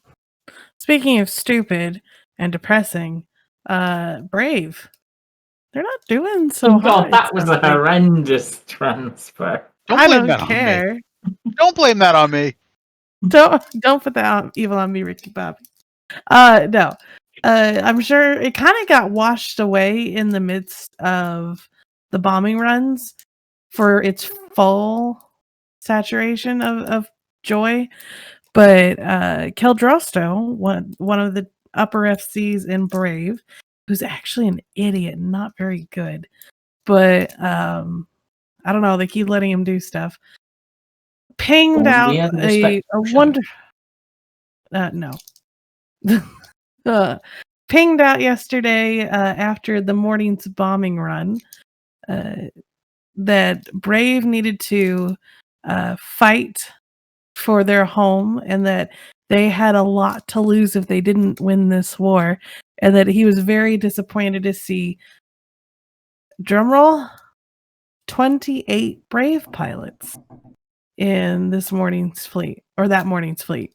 Speaking of stupid and depressing, Brave. They're not doing so Oh, hot. God, that was a sounds like. horrendous transfer. Don't I blame don't that on me. care. Don't blame that on me. Don't put that evil on me, Ricky Bobby. No. I'm sure it kind of got washed away in the midst of the bombing runs for its full saturation of joy. But Keldrosto, one of the upper FCs in Brave, who's actually an idiot, not very good. But I don't know, they keep letting him do stuff. Pinged out We have the a respect. wonder. No. Pinged out yesterday after the morning's bombing run that Brave needed to fight for their home and that they had a lot to lose if they didn't win this war, and that he was very disappointed to see, drumroll, 28 Brave pilots in this morning's fleet, or that morning's fleet.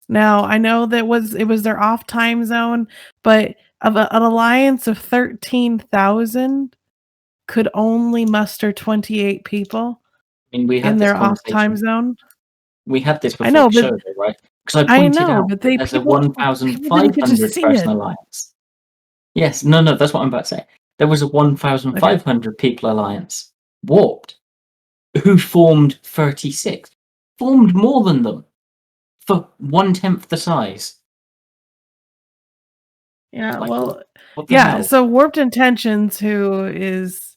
Now, I know that it was their off time zone, but of an alliance of 13,000 could only muster 28 people I mean, we had in this their off time conversation. zone. We had this before I know, the but show, though, right? Because I pointed out but that there's a people didn't get to 1,500 see person it. alliance. Yes, no, that's what I'm about to say. There was a 1,500 people alliance warped who formed 36. Formed more than them for 1/10 the size. Yeah, Like, well, what the yeah, hell? so Warped Intentions, who is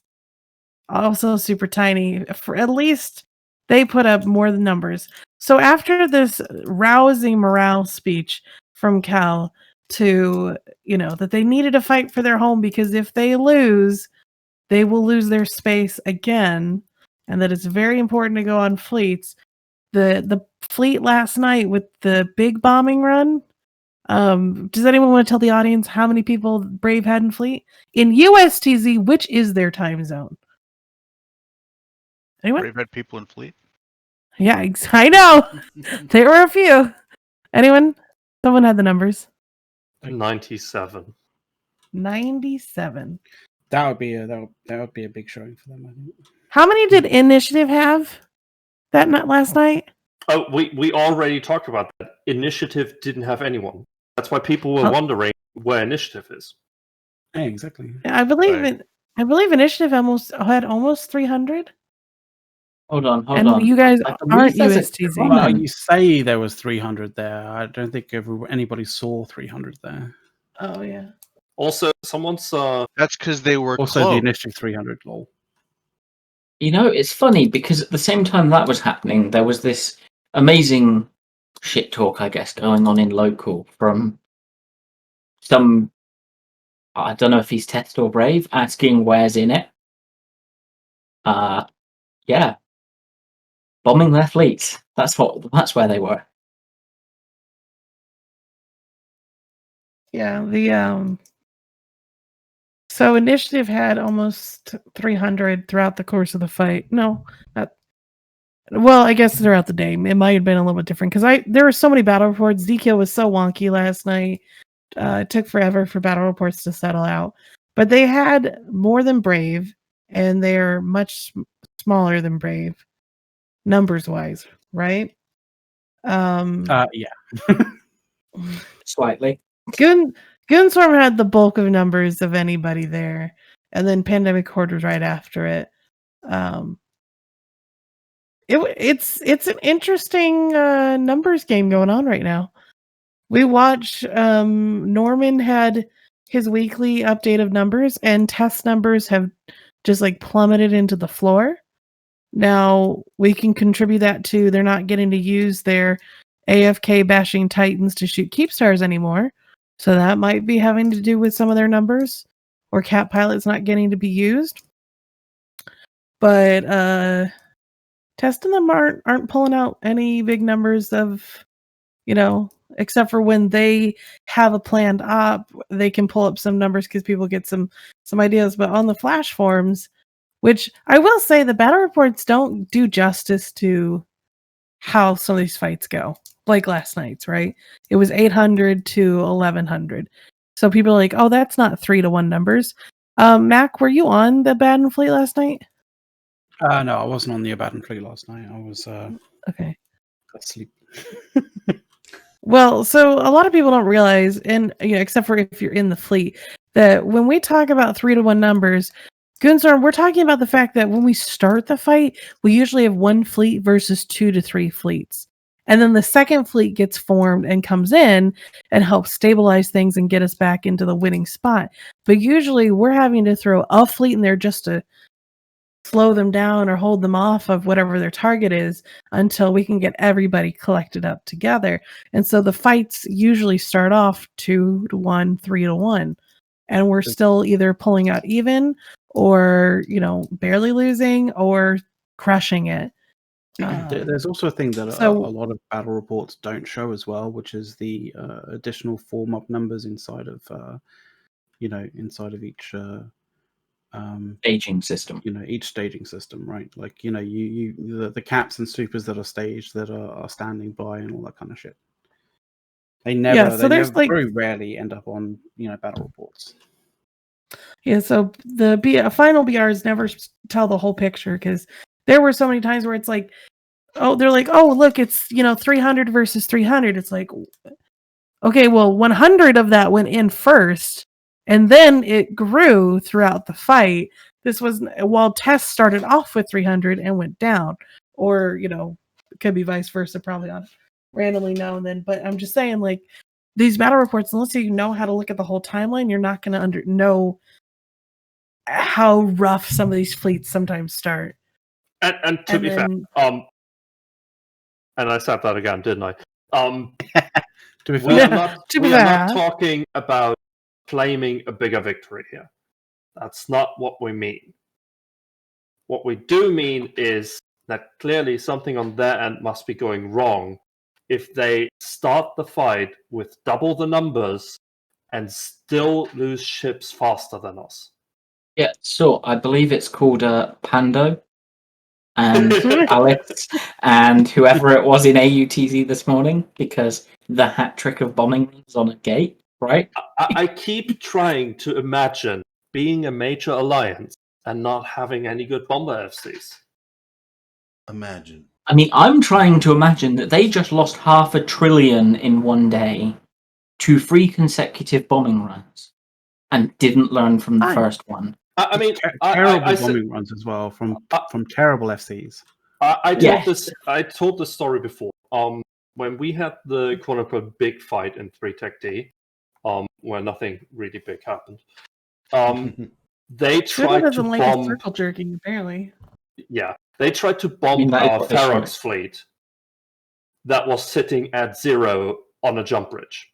also super tiny, for at least they put up more than numbers. So after this rousing morale speech from Cal to, that they needed to fight for their home because if they lose, they will lose their space again, and that it's very important to go on fleets. The fleet last night with the big bombing run, does anyone want to tell the audience how many people Brave had in fleet? In USTZ, which is their time zone? Anyone? Brave had people in fleet. Yeah, I know. There were a few. Anyone? Someone had the numbers. 97. 97. That would be a big showing for them, I think. How many did Initiative have last night? Oh, we already talked about that. Initiative didn't have anyone. That's why people were wondering where Initiative is. Yeah, exactly. I believe Right. I believe Initiative had almost 300. Hold on. And you guys I aren't believe there's a USTZ. comment. Well, you say there was 300 there. I don't think anybody saw 300 there. Oh yeah. Also, someone's That's because they were Also, the close. initiative 300 lol. It's funny because at the same time that was happening, there was this amazing shit talk, I guess, going on in local from some, I don't know if he's Test or Brave, asking where's in it. Yeah. Bombing their fleets. That's where they were. Yeah, so Initiative had almost 300 throughout the course of the fight. No, well, I guess throughout the day. It might have been a little bit different because there were so many battle reports. DKIL was so wonky last night. It took forever for battle reports to settle out. But they had more than Brave, and they're much smaller than Brave, numbers-wise, right? Yeah. Slightly. Goonswarm had the bulk of numbers of anybody there, and then Pandemic Horde was right after it. It's an interesting numbers game going on right now. We watch Norman had his weekly update of numbers, and test numbers have just like plummeted into the floor. Now we can contribute that to they're not getting to use their AFK bashing Titans to shoot Keepstars anymore. So that might be having to do with some of their numbers, or Cat Pilots not getting to be used. But testing them aren't pulling out any big numbers of, except for when they have a planned op, they can pull up some numbers because people get some ideas. But on the flash forms, which I will say the battle reports don't do justice to how some of these fights go. Like last night's, right? It was 800 to 1100. So people are like, oh, that's not 3-to-1 numbers. Mac, were you on the Abaddon Fleet last night? No, I wasn't on the Abaddon Fleet last night. I was Okay. asleep. Well, so a lot of people don't realize, and except for if you're in the fleet, that when we talk about 3-to-1 numbers, Gunstorm, we're talking about the fact that when we start the fight, we usually have 1 fleet versus 2 to 3 fleets. And then the second fleet gets formed and comes in and helps stabilize things and get us back into the winning spot. But usually we're having to throw a fleet in there just to slow them down or hold them off of whatever their target is until we can get everybody collected up together. And so the fights usually start off 2-to-1, 3-to-1, and we're still either pulling out even or, barely losing or crushing it. There's also a thing that a lot of battle reports don't show as well, which is the additional form-up numbers inside of, inside of each staging system. Each staging system, right? Like, the caps and supers that are staged that are standing by and all that kind of shit. They never, very rarely end up on, battle reports. Yeah, so the final BRs never tell the whole picture, because there were so many times where it's like, they're like, look, it's 300 versus 300. It's like, okay, well, 100 of that went in first, and then it grew throughout the fight. This was while Tess started off with 300 and went down, or it could be vice versa, probably on randomly now and then. But I'm just saying, like, these battle reports, unless you know how to look at the whole timeline, you're not going to know how rough some of these fleets sometimes start. And to be fair, and I said that again, didn't I? We are not talking about claiming a bigger victory here. That's not what we mean. What we do mean is that clearly something on their end must be going wrong if they start the fight with double the numbers and still lose ships faster than us. Yeah, so I believe it's called Pando and Alex and whoever it was in AUTZ this morning, because the hat trick of bombing runs on a gate, right? I keep trying to imagine being a major alliance and not having any good bomber FCs. Imagine. I mean, I'm trying to imagine that they just lost 500 billion in one day to 3 consecutive bombing runs and didn't learn from the first one. I mean, terrible bombing runs as well from terrible FCs. I told this story before. When we had the quote unquote big fight in 3 Tech D, where nothing really big happened. They tried to bomb circle jerking, apparently. Yeah, they tried to bomb our Ferox fleet that was sitting at 0 on a jump bridge.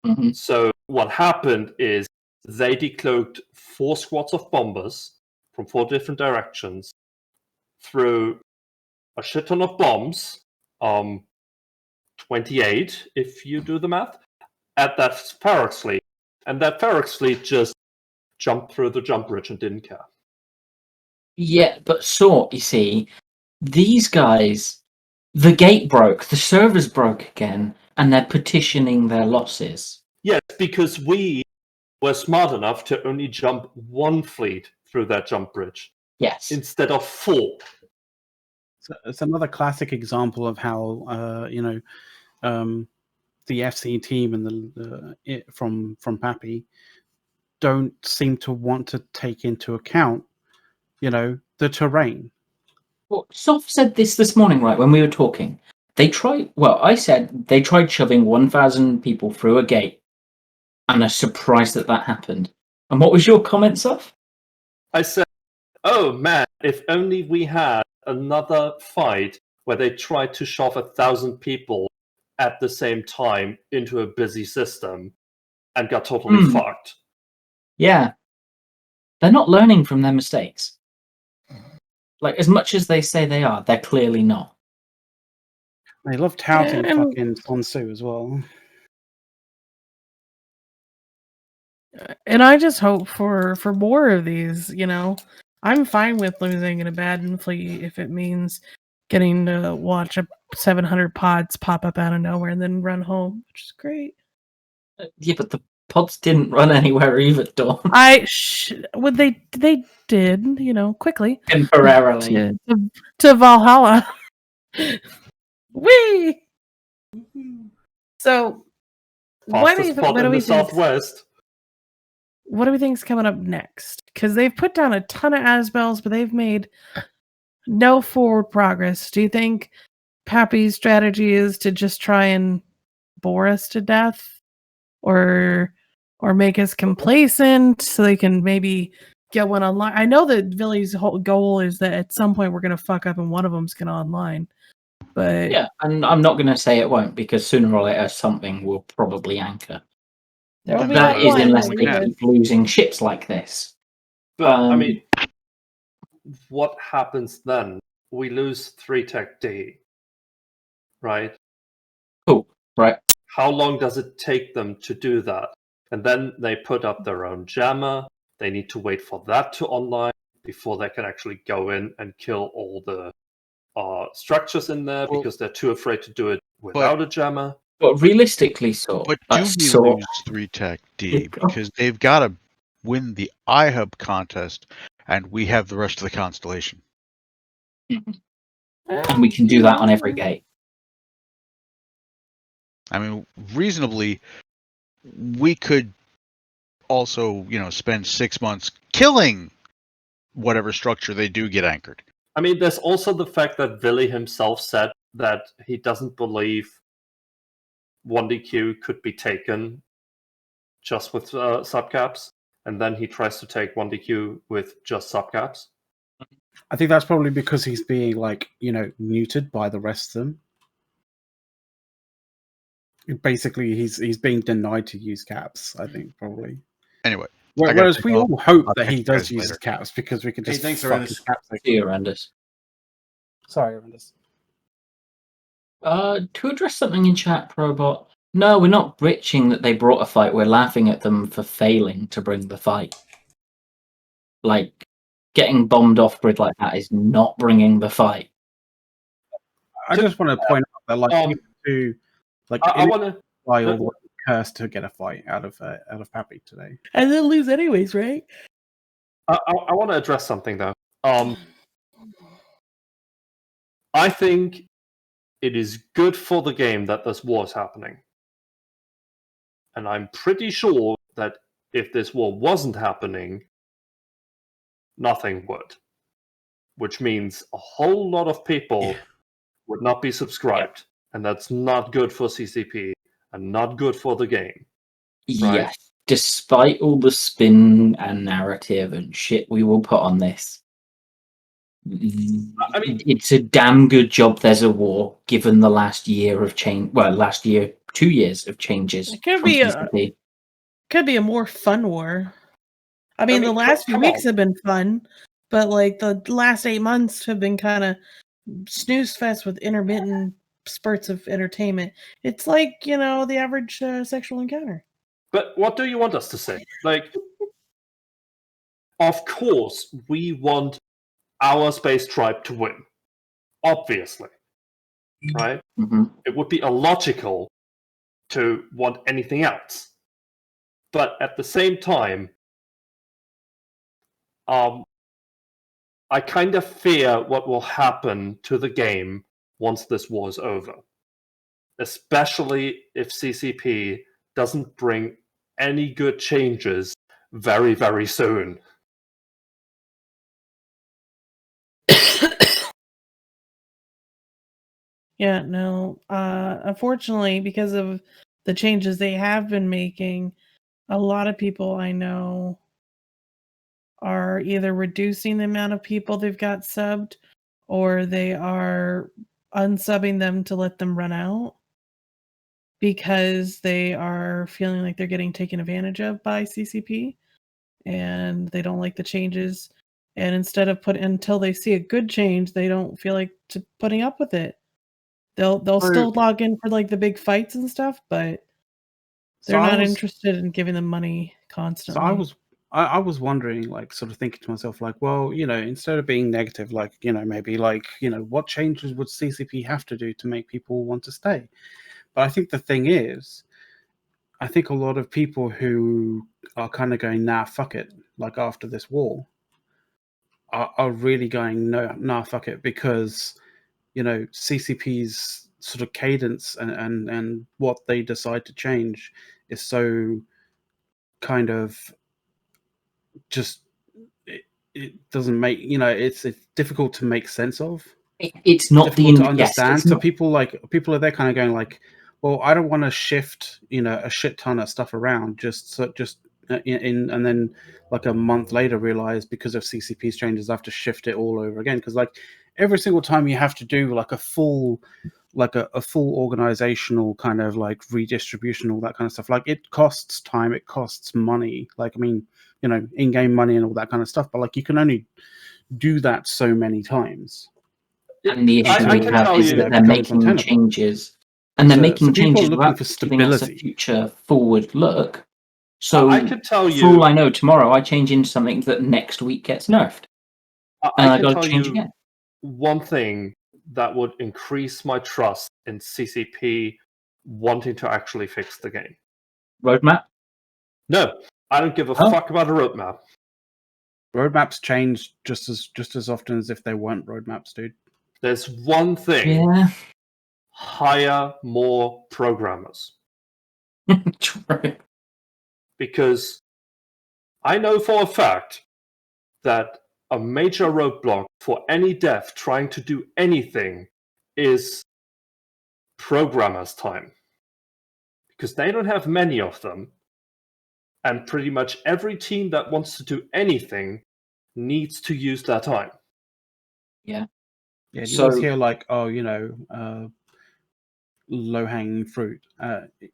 Mm-hmm. So what happened is they decloaked 4 squads of bombers from 4 different directions, threw a shit ton of bombs, 28 if you do the math, at that Ferox fleet, and that Ferox fleet just jumped through the jump bridge and didn't care. Yeah, but you see, these guys, the gate broke, the servers broke again, and they're petitioning their losses. Yes, because we were smart enough to only jump 1 fleet through that jump bridge. Yes. Instead of 4. So it's another classic example of how, the FC team and from Pappy don't seem to want to take into account, the terrain. Well, Soft said this morning, right, when we were talking. I said they tried shoving 1,000 people through a gate, and are surprised that happened. And what was your comment, Soft? I said, oh man, if only we had another fight where they tried to shove 1,000 people at the same time into a busy system and got totally fucked. Yeah. They're not learning from their mistakes. Like, as much as they say they are, they're clearly not. They love touting fucking Sonsu as well. And I just hope for more of these, I'm fine with losing an Abaddon fleet if it means getting to watch 700 pods pop up out of nowhere and then run home, which is great. Yeah, but the pods didn't run anywhere either, Dawn. They did, quickly. Temporarily. To Valhalla. Whee! So, what do Fastest you spot in the Southwest. what do we think's coming up next? Because they've put down a ton of Asbels, but they've made no forward progress. Do you think Pappy's strategy is to just try and bore us to death, or make us complacent so they can maybe get one online? I know that Billy's whole goal is that at some point we're going to fuck up and one of them's going to online. But Yeah, and I'm not going to say it won't, because sooner or later something will probably anchor. there'll be That is one unless that they we keep losing ships like this. But I Um, mean, what happens then? We lose 3 Tech D, right? Cool, right? How long does it take them to do that? And then they put up their own jammer. They need to wait for that to online before they can actually go in and kill all the structures in there, Well, because they're too afraid to do it without a jammer. But realistically, so But do we lose 3 Tech D? Because they've got to win the iHub contest, and we have the rest of the constellation. and we can do that on every gate. I mean, reasonably, we could also, spend 6 months killing whatever structure they do get anchored. I mean, there's also the fact that Willy himself said that he doesn't believe 1DQ could be taken just with subcaps, and then he tries to take 1DQ with just subcaps. I think that's probably because he's being neutered by the rest of them. Basically, he's being denied to use caps. I think probably. Anyway, Whereas we all hope I'll that he catch you does guys use later. his caps, because we can just thanks, fuck his Arendis. caps. See you, Randus. Sorry, Arendis. To address something in chat, Probot. No, we're not bitching that they brought a fight. We're laughing at them for failing to bring the fight. Like, getting bombed off grid like that is not bringing the fight. I just want to point out that I want to. fly all the way to Curse to get a fight out of Pappy today. and then lose anyways, right? I want to address something though. I think it is good for the game that this war is happening, and I'm pretty sure that if this war wasn't happening, nothing would. Which means a whole lot of people would not be subscribed, and that's not good for CCP and not good for the game. Right. Yes, despite all the spin and narrative and shit we will put on this, I mean, it's a damn good job there's a war, given the last year of change. Well, last year, 2 years of changes. It could from be CCP. a more fun war. I mean, the last few come weeks on. have been fun, but the last 8 months have been kind of snooze fest with intermittent spurts of entertainment. It's like, the average sexual encounter. But what do you want us to say? Of course, we want our space tribe to win. Obviously. Right? Mm-hmm. It would be illogical to want anything else. But at the same time, I kind of fear what will happen to the game once this war is over. Especially if CCP doesn't bring any good changes very, very soon. Yeah, no. Unfortunately, because of the changes they have been making, a lot of people I know are either reducing the amount of people they've got subbed, or they are unsubbing them to let them run out, because they are feeling like they're getting taken advantage of by CCP, and they don't like the changes. And instead of until they see a good change, they don't feel like putting up with it. They'll still log in for the big fights and stuff, but they're not interested in giving them money constantly. So I was wondering, sort of thinking to myself, well, instead of being negative, maybe what changes would CCP have to do to make people want to stay? But I think the thing is, I think a lot of people who are kind of going, nah, fuck it, after this war, are really going, no, nah, fuck it, because CCP's sort of cadence and what they decide to change is so kind of just it doesn't make it's difficult to make sense of. It's not difficult to yes, understand. it's So not- people are there kind of going like, well, I don't want to shift a shit ton of stuff around just and then like a month later realize because of CCP's changes I have to shift it all over again, because like every single time you have to do like a full organizational kind of like redistribution, all that kind of stuff, like it costs time, it costs money, like I mean in-game money and all that kind of stuff, but like you can only do that so many times. And the issue I we can have tell is you- that they're It becomes making untenable. changes, and they're So making people are changes looking without for giving us a stability. future forward look. So I can tell for all you, I know, tomorrow I change into something that next week gets nerfed, and I I can got tell to change you again. one thing that would increase my trust in CCP wanting to actually fix the game. Roadmap. No, I don't give a Oh. fuck about a roadmap. Roadmaps change just as often as if they weren't roadmaps, dude. There's one thing: Yeah, hire more programmers. true. Because I know for a fact that a major roadblock for any dev trying to do anything is programmers' time. Because they don't have many of them, and pretty much every team that wants to do anything needs to use their time. Yeah, you So- always hear like, oh, low-hanging fruit,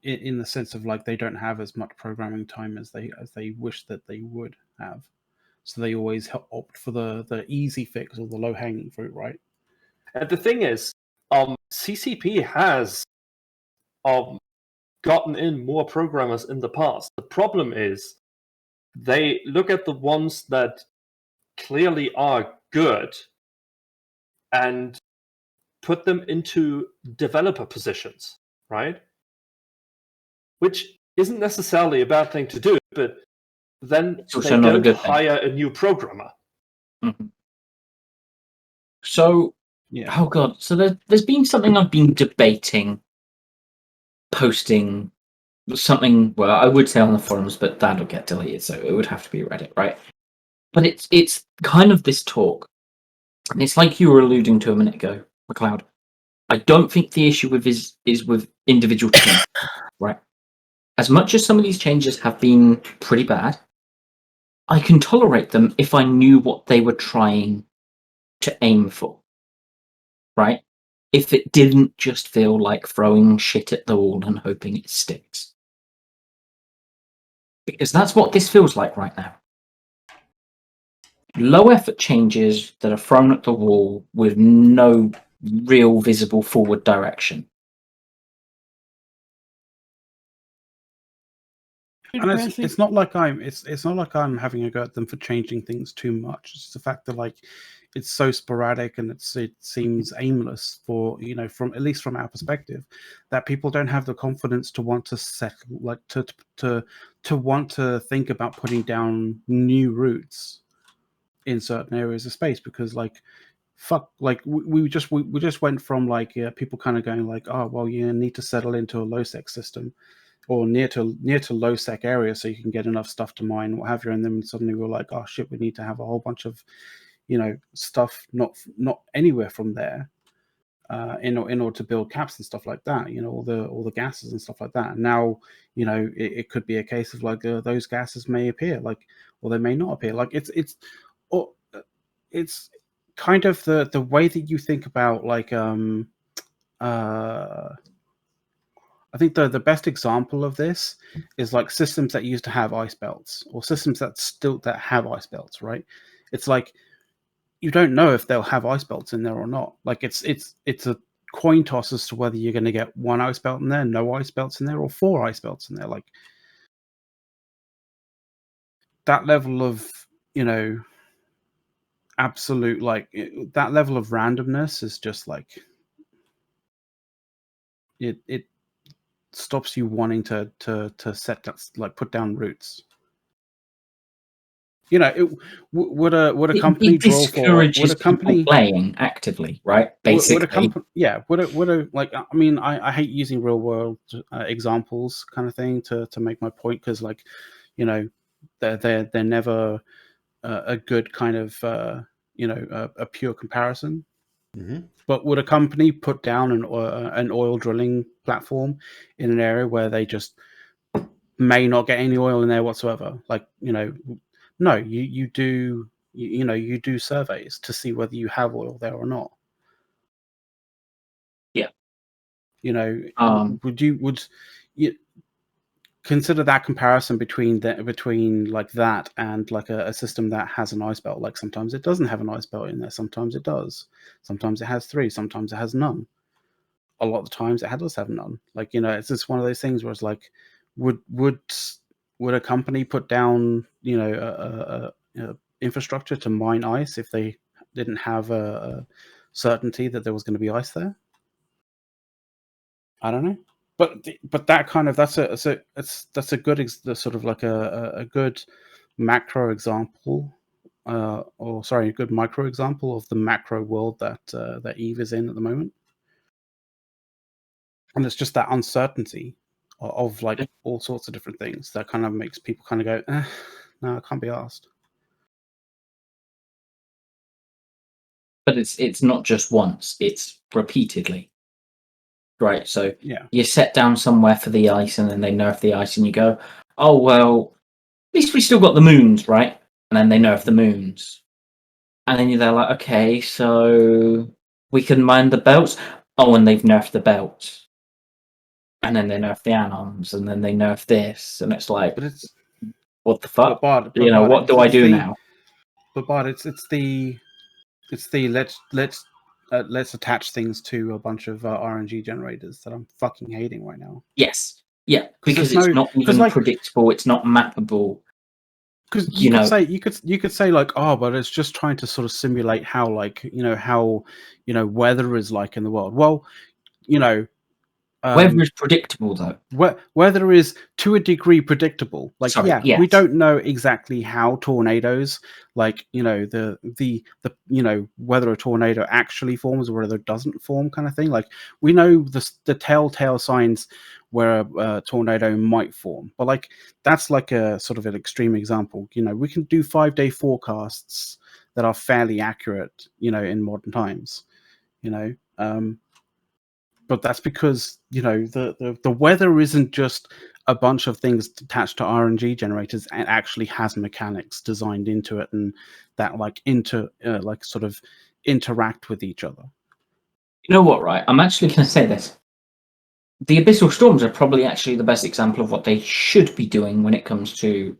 in the sense of like they don't have as much programming time as they wish that they would have, so they always opt for the easy fix or the low-hanging fruit, right? And the thing is, CCP has gotten in more programmers in the past. The problem is they look at the ones that clearly are good and put them into developer positions, right? Which isn't necessarily a bad thing to do, but then It's also they not a don't good thing. hire a new programmer. Mhm. So, Yeah. oh god, so there's been something I've been debating, posting something. Well, I would say on the forums, but that'll get deleted, so it would have to be Reddit, right? But it's kind of this talk, and it's like you were alluding to a minute ago, McLeod. I don't think the issue is with individual teams, right? As much as some of these changes have been pretty bad, I can tolerate them if I knew what they were trying to aim for, right? If it didn't just feel like throwing shit at the wall and hoping it sticks. Because that's what this feels like right now. Low effort changes that are thrown at the wall with no real visible forward direction. And it's not like it's not like I'm having a go at them for changing things too much. It's the fact that like it's so sporadic and it seems aimless for from at least from our perspective, that people don't have the confidence to want to settle, like to want to think about putting down new routes in certain areas of space, because like fuck, like we just went from like people kind of going like, oh well, you need to settle into a low sec system or near to low sec area so you can get enough stuff to mine, what have you, and then suddenly we're like, oh shit, we need to have a whole bunch of stuff not anywhere from there in order to build caps and stuff like that, all the gases and stuff like that. And now it could be a case of like those gases may appear, like, or they may not appear, like it's kind of the way that you think about like I think the best example of this is like systems that used to have ice belts, or systems that have ice belts, right? It's like you don't know if they'll have ice belts in there or not. Like it's a coin toss as to whether you're going to get one ice belt in there, no ice belts in there, or 4 ice belts in there. Like that level of absolute, like that level of randomness is just like it stops you wanting to set that, like put down roots. You know, would a It company drill for? discourages Would a company people playing actively, right? Basically, would a company? Yeah. Would a like? I mean, I hate using real world examples, kind of thing, to make my point, because, like, you know, they're never a good kind of a pure comparison. Mm-hmm. But would a company put down an oil drilling platform in an area where they just may not get any oil in there whatsoever? Like, no, you do you do surveys to see whether you have oil there or not. Yeah. Would you consider that comparison between like that and like a system that has an ice belt? Like, sometimes it doesn't have an ice belt in there, sometimes it does, sometimes it has 3, sometimes it has none. A lot of the times it does have none. Like, it's just one of those things where it's like, would a company put down a infrastructure to mine ice if they didn't have a certainty that there was going to be ice there? I don't know. But that kind of that's a good sort of like a good macro example, or sorry, a good micro example of the macro world that Eve is in at the moment. And it's just that uncertainty of like all sorts of different things that kind of makes people kind of go, no, I can't be asked. But it's not just once; it's repeatedly. Right, so Yeah. you set down somewhere for the ice, and then they nerf the ice, and you go, oh, well, at least we still got the moons, right? And then they nerf the moons. And then they're like, okay, so we can mine the belts. Oh, and they've nerfed the belts. And then they nerf the anons, and then they nerf this, and it's like, But it's what the fuck? Bart, what do I do now? But Bart, it's the let's attach things to a bunch of RNG generators that I'm fucking hating right now. Yes, yeah, because it's not even predictable. It's not mappable. Because you could say like, oh, but it's just trying to sort of simulate how, like, how weather is like in the world. Well, weather is predictable, though. Weather is to a degree predictable. Like, yes. We don't know exactly how tornadoes, like, the whether a tornado actually forms or whether it doesn't form, kind of thing. Like, we know the telltale signs where a tornado might form, but like, that's like a sort of an extreme example. We can do 5-day forecasts that are fairly accurate, in modern times. But that's because the weather isn't just a bunch of things attached to RNG generators. It actually has mechanics designed into it, and that like sort of interact with each other. You know what? Right, I'm actually going to say this. The abyssal storms are probably actually the best example of what they should be doing when it comes to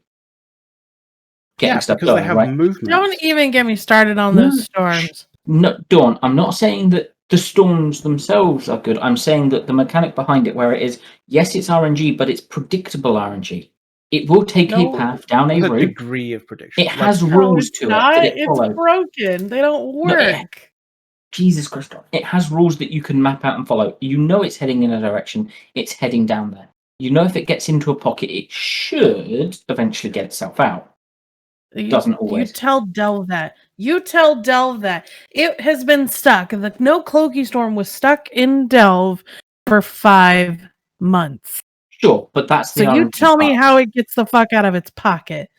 getting stuff because done. They have right? movement. Don't even get me started on those storms. No, Dawn, I'm not saying that the storms themselves are good. I'm saying that the mechanic behind it, where it is, yes, it's RNG, but it's predictable RNG. It will take a path down a route. Degree of prediction. It has rules to it that it follows. It's broken. They don't work. Jesus Christ. It has rules that you can map out and follow. You know it's heading in a direction. It's heading down there. You know if it gets into a pocket, it should eventually get itself out. Doesn't always. You tell Delve that. It has been stuck. The No Cloaky Storm was stuck in Delve for 5 months. Sure, but that's the so you tell me how it gets the fuck out of its pocket.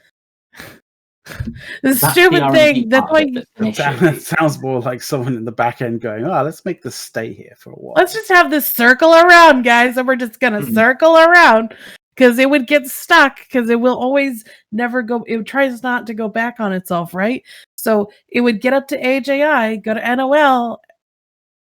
That's stupid thing. That's why that sounds more like someone in the back end going, "Oh, let's make this stay here for a while. Let's just have this circle around, guys, and we're just gonna circle around." Because it would get stuck, because it will always never go. It tries not to go back on itself, right? So it would get up to AJI, go to NOL,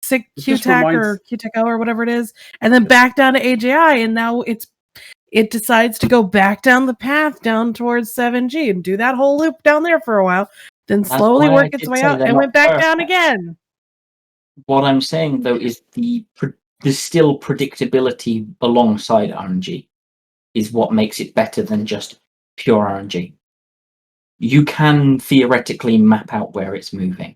QTAC or QTACO or whatever it is, and then back down to AJI, and now it decides to go back down the path down towards 7G and do that whole loop down there for a while, then slowly work its way out and went back down again. What I'm saying, though, is the still predictability alongside RNG is what makes it better than just pure RNG. You can theoretically map out where it's moving.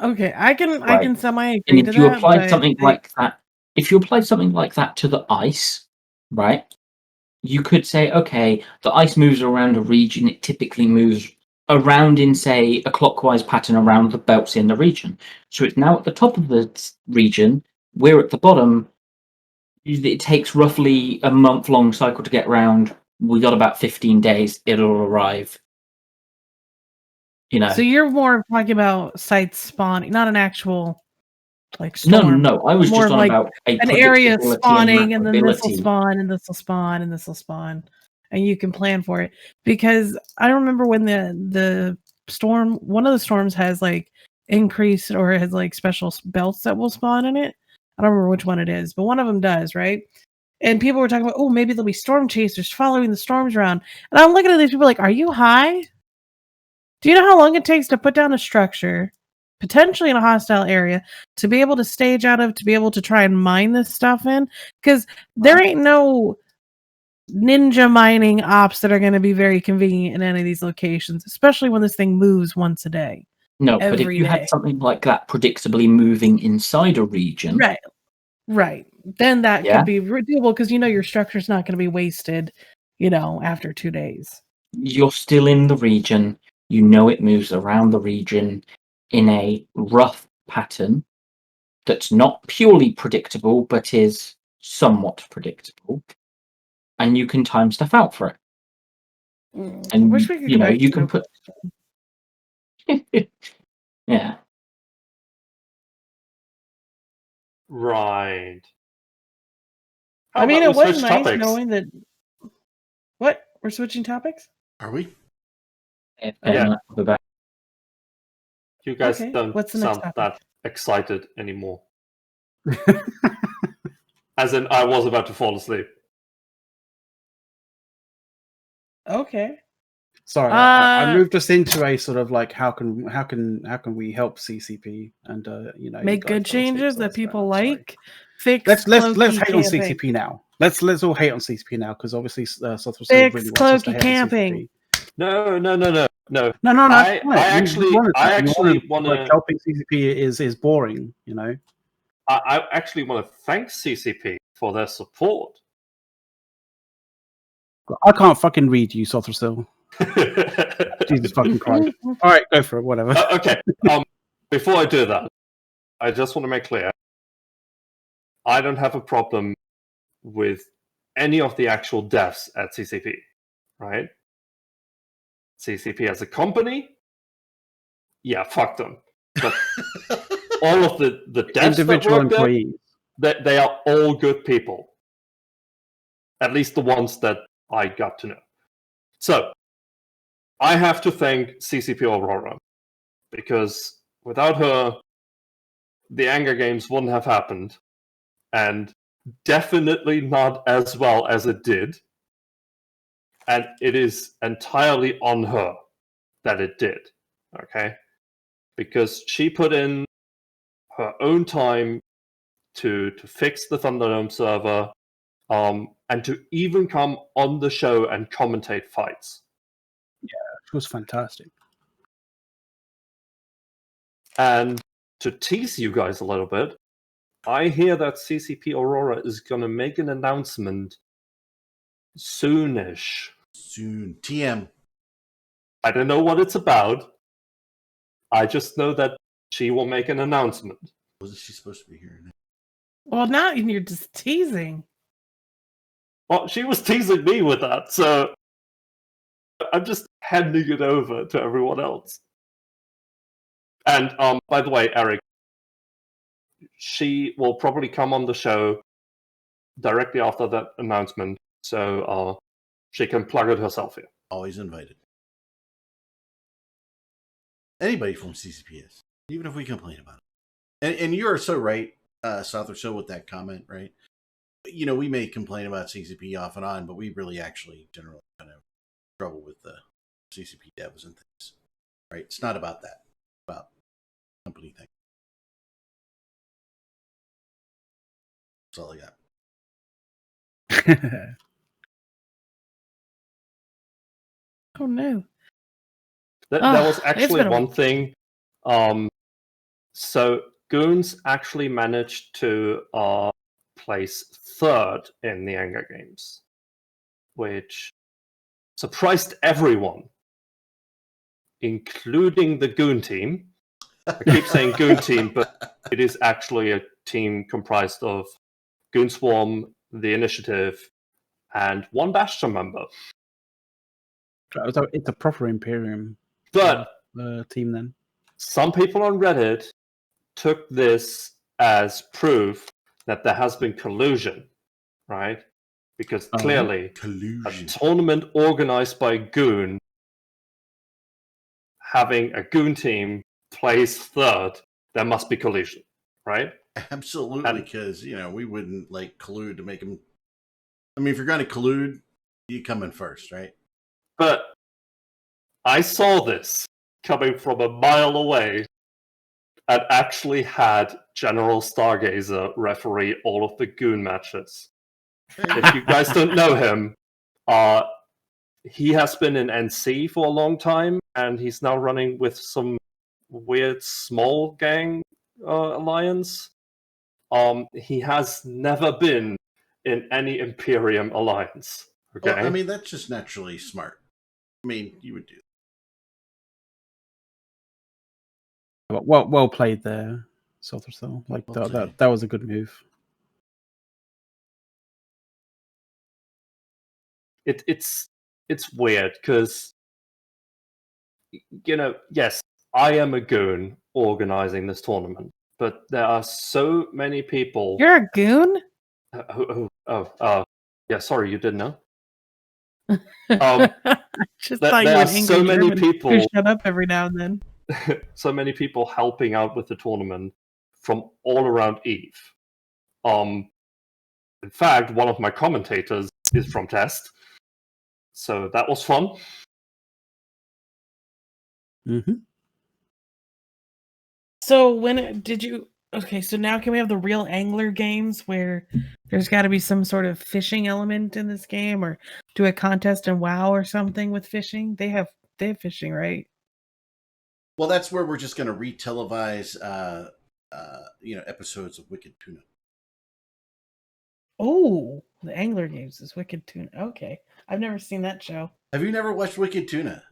Okay, I can semi-agree and to if you that. Applied something like that, if you applied something like that to the ice, right? You could say, okay, the ice moves around a region. It typically moves around in, say, a clockwise pattern around the belts in the region. So it's now at the top of the region. We're at the bottom. It takes roughly a month-long cycle to get round. We got about 15 days. It'll arrive. You know. So you're more talking about sites spawning, not an actual like No, storm. no. I was More just on like about an area predictability spawning, and then this will mapability. spawn, and this will spawn, and this will spawn, and you can plan for it. Because I remember when the storm, one of the storms has like increased or has like special belts that will spawn in it. I don't remember which one it is, but one of them does, right? And people were talking about, oh, maybe there'll be storm chasers following the storms around. And I'm looking at these people like, are you high? Do you know how long it takes to put down a structure, potentially in a hostile area, to be able to stage out of, to be able to try and mine this stuff in? Because there ain't no ninja mining ops that are going to be very convenient in any of these locations, especially when this thing moves once a day. No, but if every you day. had something like that predictably moving inside a region, Right. Then that Yeah. could be doable because you know your structure's not going to be wasted, after 2 days. you're still in the region. You know it moves around the region in a rough pattern that's not purely predictable, but is somewhat predictable. And you can time stuff out for it. I And wish we could you go know back you to can no put question. yeah. Right. How I mean, about it we was switch nice topics? knowing that. What? We're switching topics? Are we? Yeah. We're back. You guys Okay, don't what's the next sound topic? that excited anymore. As in, I was about to fall asleep. Okay. Sorry, I Uh, moved us into a sort of like how can we help CCP and you Make guys good fell asleep, changes so that that's fair people enough, sorry. like. Fix Let's cloaky hate on camping. CCP now. Let's all hate on CCP now because obviously Sothra Fix really wants us to cloaky hate camping. on CCP. No. No. I fine. actually want wanna- like helping CCP is boring. I actually want to thank CCP for their support. I can't fucking read you, Sothra. Jesus fucking Christ! All right, go for it. Whatever. Okay. Before I do that, I just want to make clear I don't have a problem with any of the actual devs at CCP, right? CCP as a company, yeah, fuck them. But all of the devs Individual that work employees. there, they are all good people. At least the ones that I got to know. So, I have to thank CCP Aurora, because without her, the Anger Games wouldn't have happened, and definitely not as well as it did. And it is entirely on her that it did, okay? Because she put in her own time to fix the Thunderdome server, and to even come on the show and commentate fights. It was fantastic. And to tease you guys a little bit, I hear that CCP Aurora is going to make an announcement soonish. Soon. TM. I don't know what it's about. I just know that she will make an announcement. Wasn't she supposed to be here? Well, now you're just teasing. Well, she was teasing me with that, so I'm just handing it over to everyone else. And by the way, Eric, she will probably come on the show directly after that announcement, so she can plug it herself here. Always invited. Anybody from CCP is, even if we complain about it. And you are so right, Sothra, so with that comment, right? We may complain about CCP off and on, but we really actually generally kind of trouble with the CCP devs and things, right? It's not about that. It's about company thing. That's all I got. Oh no. That was actually one thing. So Goons actually managed to place third in the Anger Games, which surprised everyone. including the Goon team. I keep saying Goon team, but it is actually a team comprised of Goon Swarm, the Initiative, and one Bastion member. So it's a proper Imperium But team then. some people on Reddit took this as proof that there has been collusion, right? Because clearly, a Collusion. tournament organized by Goon, having a Goon team plays third, there must be collusion, right? Absolutely, And- because we wouldn't like collude to make him. I mean, if you're going to collude, you come in first, right? But I saw this coming from a mile away and actually had General Stargazer referee all of the Goon matches. If you guys don't know him, he has been in NC for a long time, and he's now running with some weird small gang alliance. He has never been in any Imperium alliance. Okay, Well, I mean, that's just naturally smart. I mean, you would do that. Well played there, Sothrsel. Like Well played. that was a good move. it's weird because yes, I am a Goon organizing this tournament, but there are so many people. You're a goon? Yeah, sorry, you didn't know. Just there thought you are were an so angry many German who people- shut up every now and then. So many people helping out with the tournament from all around Eve. In fact, one of my commentators is from Test, so that was fun. Mm-hmm. So when did you? Okay, so now can we have the real angler games where there's got to be some sort of fishing element in this game, or do a contest in WoW or something with fishing? They have fishing, right? Well, that's where we're just going to re-televise, episodes of Wicked Tuna. Oh, the angler games is Wicked Tuna. Okay, I've never seen that show. Have you never watched Wicked Tuna?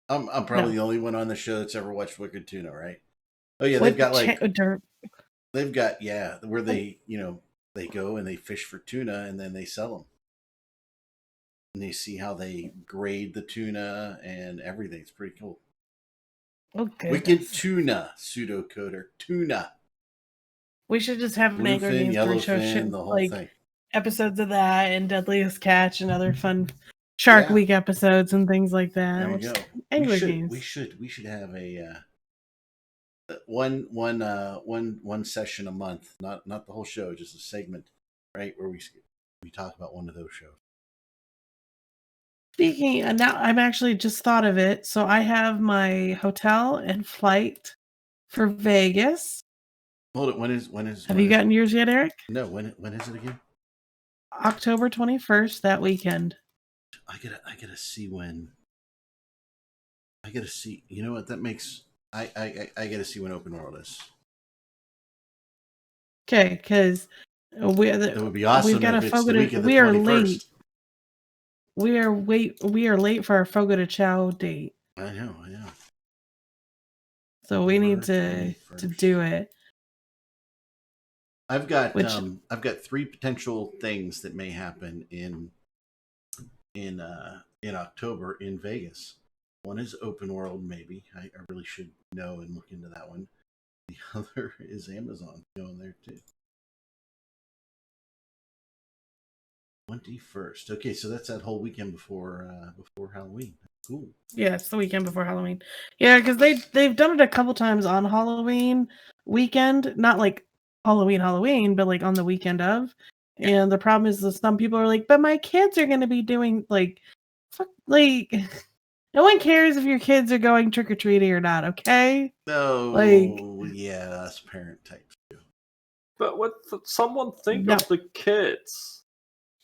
I'm probably No. the only one on the show that's ever watched Wicked Tuna, right? Oh yeah, What they've got like cha- they've got where they they go and they fish for tuna and then they sell them. And they see how they grade the tuna and everything. It's pretty cool. Okay. Wicked Tuna, pseudocoder tuna. We should just have an angler Bluefin, games where we show yellowfin, shit the whole like thing. episodes of that and Deadliest Catch and other fun Shark Yeah. Week episodes and things like that. There we We'll go. just- Angler games. We should have a one session a month, not the whole show, just a segment, right, where we talk about one of those shows. Speaking, and now I'm actually just thought of it. So I have my hotel and flight for Vegas. Hold it. When is? Have you gotten yours yet, Eric? No. When is it again? October 21st, that weekend. I gotta see when. I gotta see. You know what? That makes. I gotta see when Open World is. Okay, because It would be awesome we've got if a it's the Fogo week de, of the we are 21st. late. We are late for our Fogo de Chao date. I know. So we need to October 21st. do it. I've got Which- I've got three potential things that may happen in October in Vegas. One is Open World, maybe. I really should know and look into that one. The other is Amazon going there too. 21st. Okay, so that's that whole weekend before Halloween. Cool. Yeah, it's the weekend before Halloween. Yeah, because they've done it a couple times on Halloween weekend, not like Halloween, but like on the weekend of. And the problem is that some people are like, but my kids are going to be doing like, fuck, like, no one cares if your kids are going trick or treating or not. Okay. No, Like- yeah, that's parent type too. But what? Someone think No. of the kids.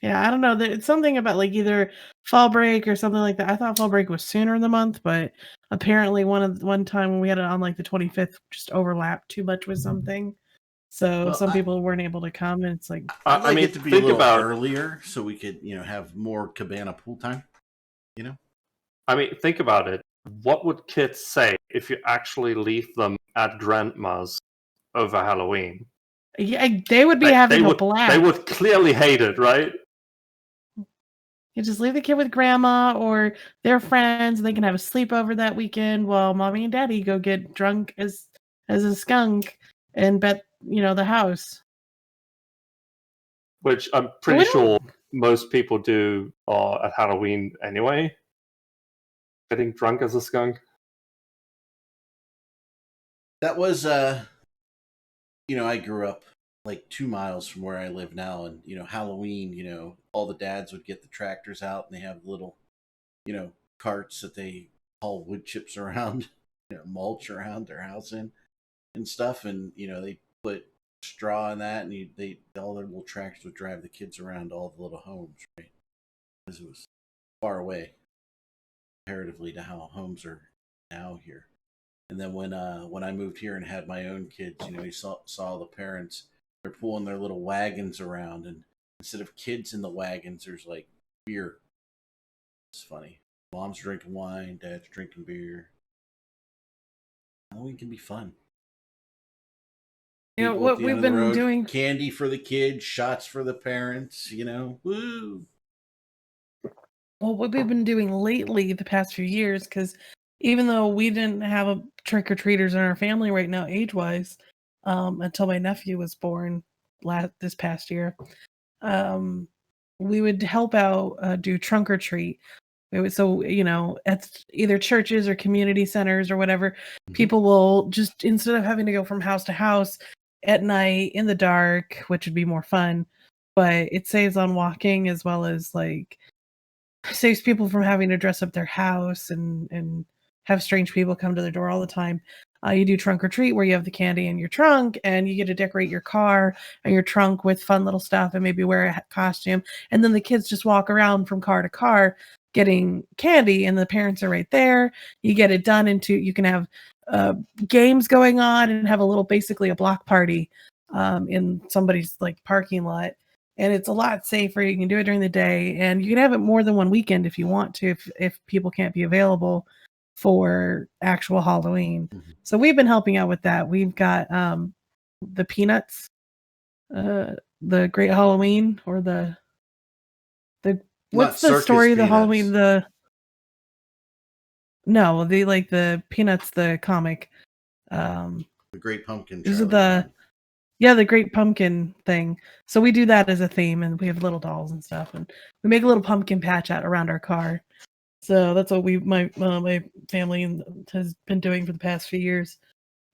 Yeah, I don't know. It's something about like either fall break or something like that. I thought fall break was sooner in the month, but apparently one time when we had it on like the 25th, just overlapped too much with something. So Well, some people weren't able to come, and it's like, I'd like I mean, it to be a think little about. earlier so we could, have more cabana pool time. I mean, think about it. what would kids say if you actually leave them at grandma's over Halloween? Yeah, they would be having a blast. They would clearly hate it, right? You just leave the kid with grandma or their friends, and they can have a sleepover that weekend while mommy and daddy go get drunk as a skunk and bet the house. Which I'm pretty sure most people do at Halloween anyway. Getting drunk as a skunk. That was I grew up like 2 miles from where I live now, and Halloween, all the dads would get the tractors out and they have little, carts that they haul wood chips around, mulch around their house in and stuff, and they put straw in that, and all their little tractors would drive the kids around all the little homes, right? Because it was far away comparatively to how homes are now here. And then when I moved here and had my own kids, you saw the parents, they're pulling their little wagons around, and instead of kids in the wagons, there's like beer. It's funny. Mom's drinking wine, dad's drinking beer. Halloween can be fun. People what we've been doing, candy for the kids, shots for the parents, woo. Well, what we've been doing lately the past few years, because even though we didn't have a trick-or-treaters in our family right now, age-wise, until my nephew was born this past year, we would help out do trunk or treat. So, at either churches or community centers or whatever, people will just, instead of having to go from house to house at night in the dark, which would be more fun, but it saves on walking, as well as saves people from having to dress up their house and have strange people come to their door all the time. You do trunk or treat, where you have the candy in your trunk and you get to decorate your car and your trunk with fun little stuff and maybe wear a costume. And then the kids just walk around from car to car getting candy, and the parents are right there. You get it done you can have games going on and have basically a block party in somebody's parking lot. And it's a lot safer. You can do it during the day, and you can have it more than one weekend if you want to, if people can't be available for actual Halloween. So we've been helping out with that. We've got the Peanuts, the Great Halloween, or the what's the story of the Halloween? The Peanuts, the comic. The Great Pumpkin. This is the Great Pumpkin thing. So we do that as a theme, and we have little dolls and stuff, and we make a little pumpkin patch around our car. So that's what my family has been doing for the past few years,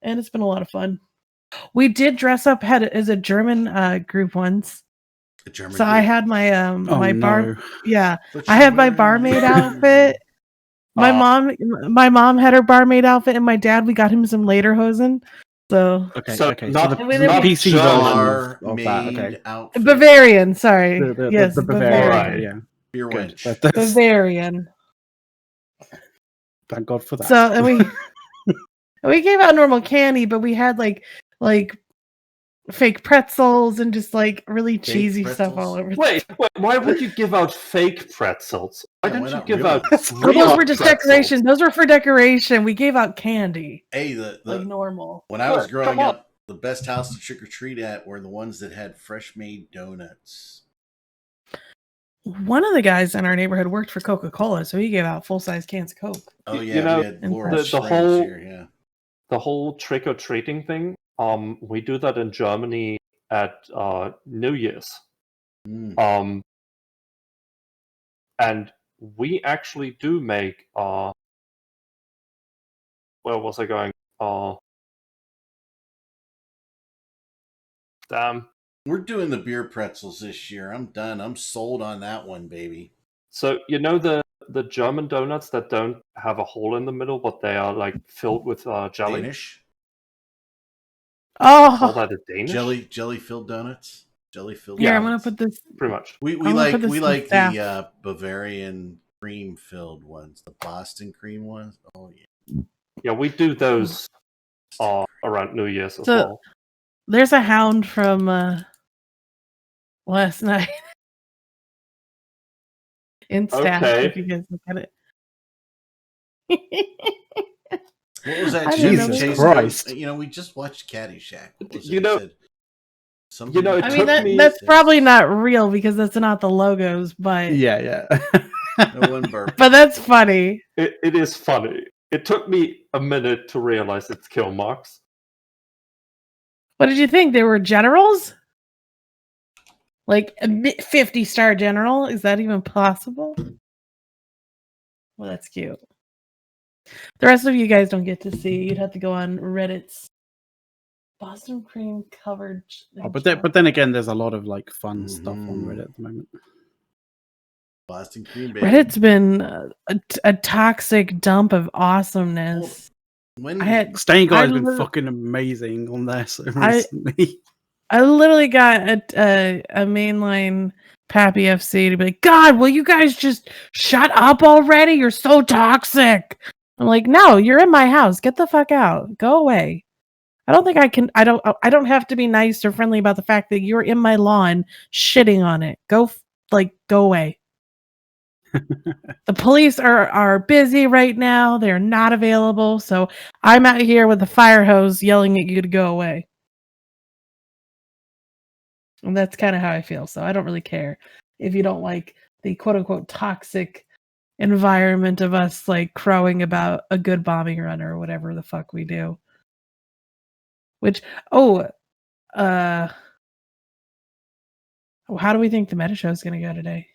and it's been a lot of fun. We did dress up as a German group once. A German so group? I had my my bar. Yeah, What I you had my wearing? barmaid outfit. My mom had her barmaid outfit, and my dad, we got him some lederhosen. So Okay. So Okay. not- so not the PC German. version of that. Okay. Outfit. Bavarian, sorry. The Bavarian. Bavarian. Yeah. Beer Good. wench. Bavarian. Thank God for that. So and we gave out normal candy, but we had like fake pretzels and just really cheesy stuff pretzels? all over. Wait, why would you give out fake pretzels? Why Yeah, didn't why you not give real out ones? Well, real those were just pretzels? decoration. Those were for decoration. We gave out candy Hey, the normal. when I was Look, growing come on. up, the best house to trick or treat at were the ones that had fresh made donuts. One of the guys in our neighborhood worked for Coca-Cola, so he gave out full-size cans of Coke. Oh You yeah, know, we had and Laurel the Springs whole- here. Yeah. The whole trick or treating thing. We do that in Germany at New Year's. Mm. And we actually do make where was I going? Damn. We're doing the beer pretzels this year. I'm done. I'm sold on that one, baby. So you know the German donuts that don't have a hole in the middle, but they are filled with jelly. Danish Call Oh, that a Danish? jelly filled donuts. Jelly filled. here, I'm donuts. gonna put this. Pretty much. We I'm gonna like put this we in like staff. the Bavarian cream filled ones, the Boston cream ones. Oh yeah. Yeah, we do those around New Year's as So- well. There's a hound from last night in staff. Okay. If you guys look at it, What was that? I Chevy didn't know Chase that. goes, Christ. we just watched Caddyshack. What was it? You He know- said something it I about mean, took me- that's probably not real because that's not the logos, but Yeah. No one burped. but that's funny. It is funny. It took me a minute to realize it's kill marks. What did you think? They were generals? Like a 50-star general? Is that even possible? Well, that's cute. The rest of you guys don't get to see. You'd have to go on Reddit's Boston cream covered. Oh, but then again, there's a lot of like fun stuff on Reddit at the moment. Boston cream, baby. Reddit's been a toxic dump of awesomeness. When I had Staying Guy's I been lit- fucking amazing on there so I- recently. I literally got a mainline Pappy FC to be like, God, will you guys just shut up already? You're so toxic. I'm like, no, you're in my house. Get the fuck out. Go away. I don't think I can. I don't have to be nice or friendly about the fact that you're in my lawn shitting on it. Go away. The police are busy right now. They're not available. So I'm out here with a fire hose yelling at you to go away. And that's kind of how I feel. So I don't really care if you don't like the quote unquote toxic environment of us like crowing about a good bombing run or whatever the fuck we do. Which, how do we think the meta show is going to go today?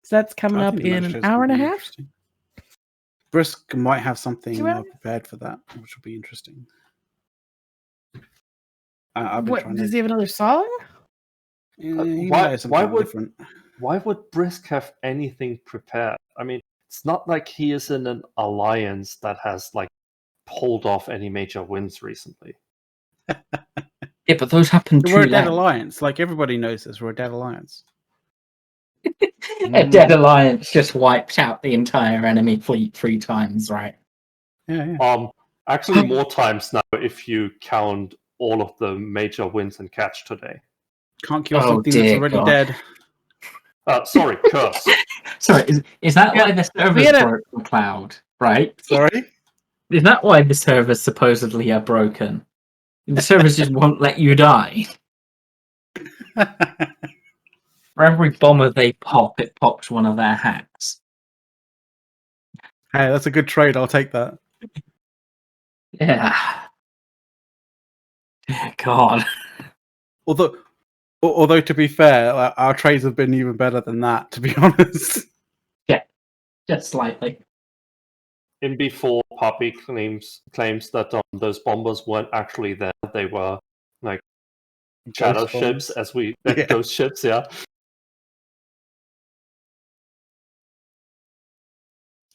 So that's coming I up think the in match an is hour and a gonna be half. interesting. Brisk might have something 2 hours? prepared for that, which will be interesting. I've been What trying does to. he have another song? He why- might have something why would- different. Why would Brisk have anything prepared? I mean, it's not like he is in an alliance that has like pulled off any major wins recently. Yeah, but those happened We're too a dead late. alliance. Like everybody knows this. We're a dead alliance. A dead alliance just wiped out the entire enemy fleet 3 times, right? Yeah. Actually, more times now if you count all of the major wins and catch today. Can't kill Oh, something that's dear already God. dead. Sorry, curse. Sorry, is that Yeah, why the servers had a- broke the cloud, right? Sorry. Is that why the servers supposedly are broken? The servers just won't let you die. For every bomber they pop, it pops one of their hats. Hey, that's a good trade. I'll take that. Yeah. Dear God. Although to be fair, our trades have been even better than that. To be honest. Just slightly. In before, Poppy claims that those bombers weren't actually there. They were like shadow Ghost ships, bombs. as ghost ships. Yeah.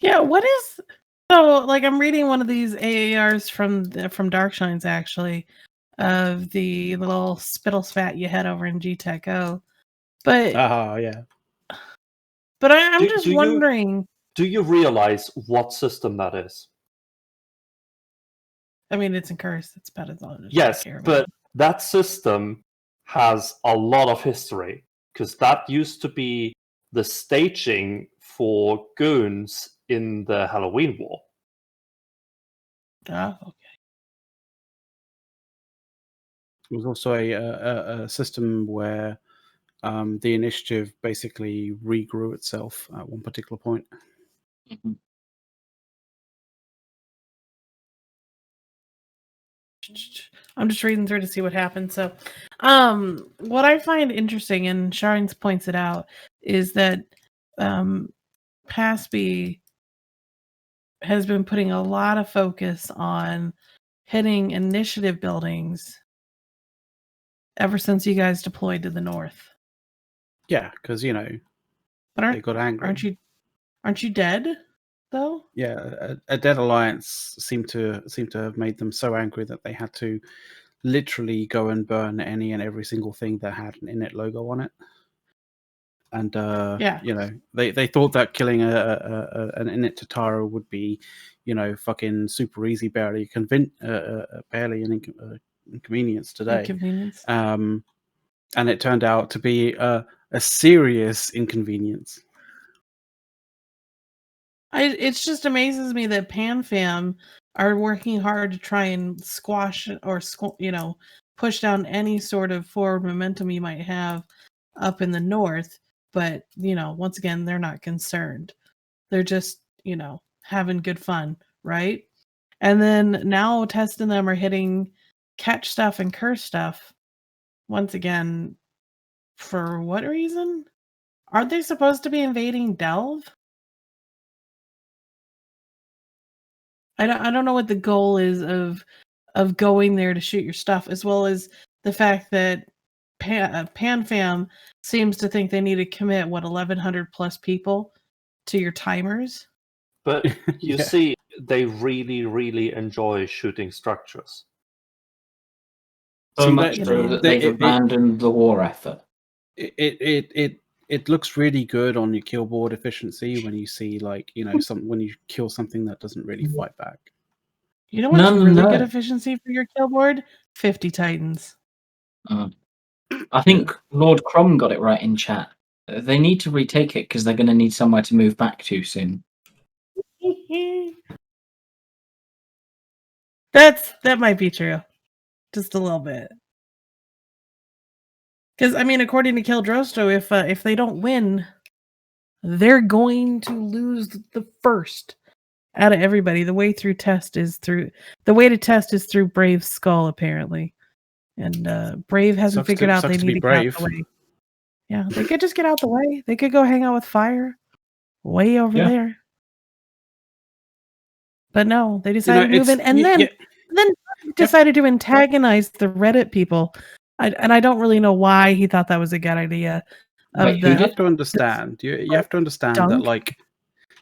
Yeah, what is so like I'm reading one of these AARs from Darkshines actually of the little spittle spat you had over in GTech O. But Yeah. I'm Do- just do you- wondering. Do you realize what system that is? I mean, it's in curse. It's about as long as Yes, I care about. but that system has a lot of history because that used to be the staging for goons in the Halloween War. Oh, okay. It was also a system where the initiative basically regrew itself at one particular point. I'm just reading through to see what happened. So, what I find interesting, and Sharings points it out, is that Paspy has been putting a lot of focus on hitting initiative buildings ever since you guys deployed to the north. Yeah, because But they got angry. aren't you dead though? Yeah, a dead alliance seemed to have made them so angry that they had to literally go and burn any and every single thing that had an Init logo on it. And Yeah. they thought that killing an Init Tatara would be, fucking super easy, barely an inconvenience today. Inconvenience. And it turned out to be a serious inconvenience. It just amazes me that PanFam are working hard to try and squash or push down any sort of forward momentum you might have up in the north. But once again, they're not concerned. They're just having good fun, right? And then now Test and them are hitting catch stuff and curse stuff once again. For what reason? Aren't they supposed to be invading Delve? I don't know what the goal is of going there to shoot your stuff, as well as the fact that PanFam seems to think they need to commit 1,100 plus people to your timers. But you Yeah. see, they really, really enjoy shooting structures. So See, much that- so that it- they've it- abandoned the war effort. It looks really good on your kill board efficiency when you see when you kill something that doesn't really fight back. You know what's No, really good no. efficiency for your kill board? 50 Titans. I think Lord Crom got it right in chat. They need to retake it because they're going to need somewhere to move back to soon. That might be true. Just a little bit. Because according to Kildrosto, if they don't win, they're going to lose the first out of everybody. The way to test is through Brave's skull, apparently. And Brave hasn't Sucks figured out they to need be to get out Brave. the way. Yeah, they could just get out the way. They could go hang out with Fire way over Yeah. there. But no, they decided to move in, and then decided to antagonize the Reddit people. I don't really know why he thought that was a good idea. Wait, You have to understand. You have to understand that, Dunk?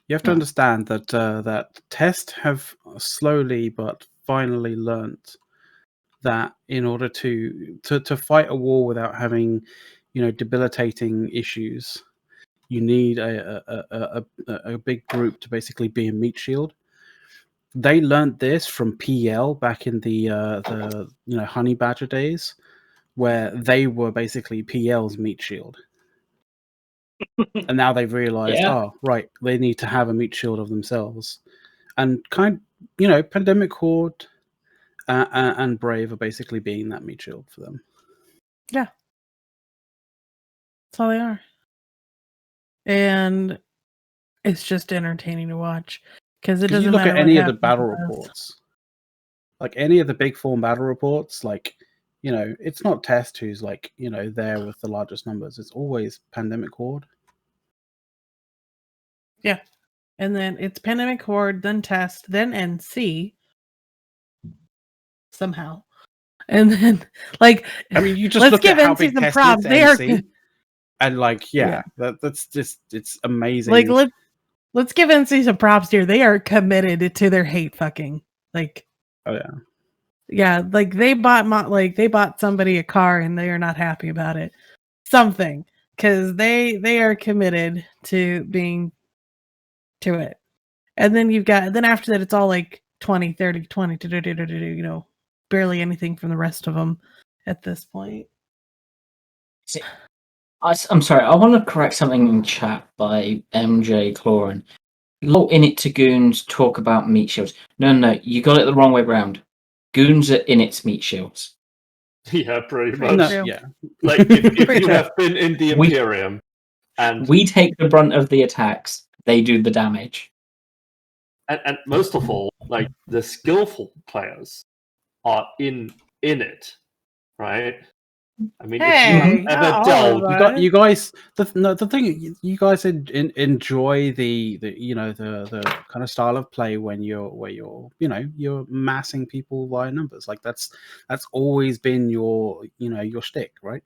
you have to understand that that Test have slowly but finally learnt that in order to fight a war without having, debilitating issues, you need a big group to basically be a meat shield. They learned this from PL back in the Honey Badger days, where they were basically PL's meat shield. And now they've realized, right, they need to have a meat shield of themselves. And Pandemic Horde and Brave are basically being that meat shield for them. Yeah. That's all they are. And it's just entertaining to watch. Because it doesn't you look matter at what any of the happens battle to us. reports, like any of the big form battle reports, it's not Test who's there with the largest numbers. It's always Pandemic Horde. Yeah. And then it's Pandemic Horde, then Test, then NC. Somehow. And then, You just let's look give at how NC big some Test props. is to They are NC, and that's just, it's amazing. Let's give NC some props here. They are committed to their hate fucking. Oh yeah. Yeah, they bought somebody a car and they are not happy about it. Something, because they are committed to being to it. And then then after that it's all 20, 30, 20, barely anything from the rest of them at this point. I'm sorry, I want to correct something in chat by MJ Cloran. Lot in it to goons talk about meat shields. No, you got it the wrong way round. Goons are in its meat shields. Yeah, pretty much. No, true. yeah. If you have been in the Imperium, and We take the brunt of the attacks, they do the damage. and most of all, the skillful players are in it, right? If you have ever dealt, You guys. The thing, you guys enjoy the kind of style of play where you're massing people via numbers. That's always been your shtick, right?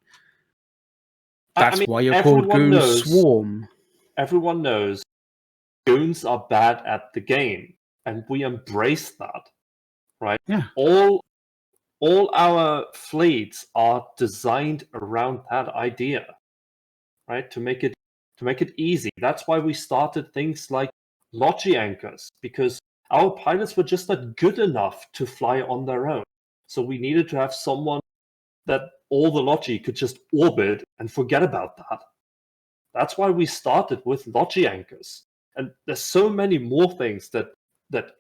That's why you're called Goon Swarm. Everyone knows goons are bad at the game, and we embrace that, right? Yeah. All our fleets are designed around that idea, right? To make it easy. That's why we started things like Logi anchors, because our pilots were just not good enough to fly on their own. So we needed to have someone that all the Logi could just orbit and forget about that. That's why we started with Logi anchors. And there's so many more things that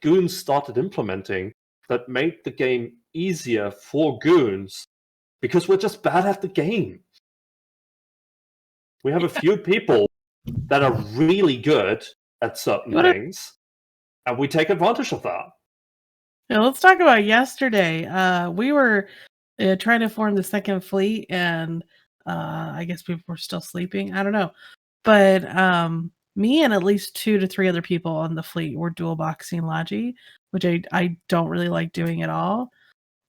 goons started implementing that made the game easier for goons because we're just bad at the game. We have a few people that are really good at certain things, and we take advantage of that. Yeah, let's talk about yesterday. We were trying to form the second fleet, and I guess people were still sleeping. I don't know. But me and at least 2 to 3 other people on the fleet were dual boxing Logi, which I don't really like doing at all.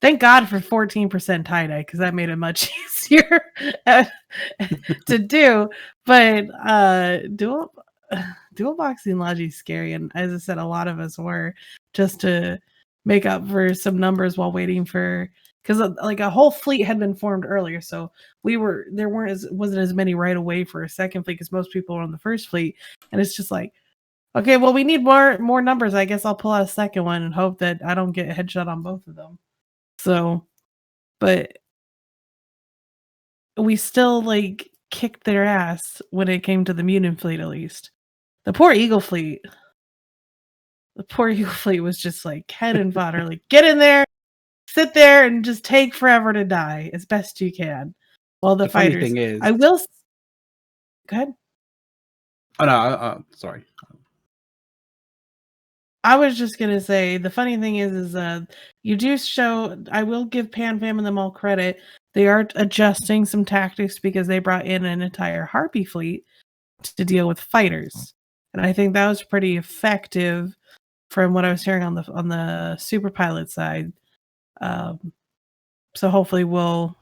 Thank God for 14% tie-dye, because that made it much easier to do. But dual boxing Logi is scary, and as I said, a lot of us were, just to make up for some numbers while waiting for, because like a whole fleet had been formed earlier, so there wasn't as many right away for a second fleet because most people were on the first fleet, and it's just like, okay, well, we need more numbers. I guess I'll pull out a second one and hope that I don't get a headshot on both of them. So, but we still like kicked their ass when it came to the mutant fleet, at least. The poor Eagle fleet was just like cannon fodder. Like, get in there, sit there, and just take forever to die as best you can. While the funny fighters, thing is, I will. Go ahead. Oh no, sorry. I was just gonna say the funny thing is you do show. I will give PanFam and them all credit. They are adjusting some tactics because they brought in an entire Harpy fleet to deal with fighters, and I think that was pretty effective from what I was hearing on the super pilot side. So hopefully we'll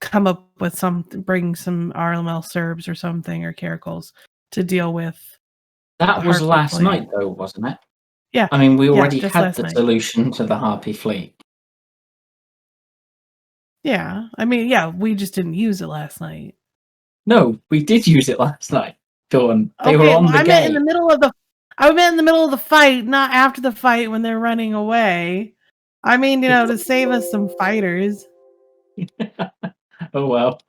come up with bring some RML Serbs or something, or Caracals to deal with. That was Harpy last fleet. night, though, wasn't it? Yeah. I mean, we Yeah, already just had last the night. solution to the Harpy fleet. Yeah, I mean, yeah, we just didn't use it last night. No, we did use it last night, Dawn. They were Okay, on well, the I meant in gate. the middle of the fight, not after the fight when they're running away. I mean, to save us some fighters. Oh well.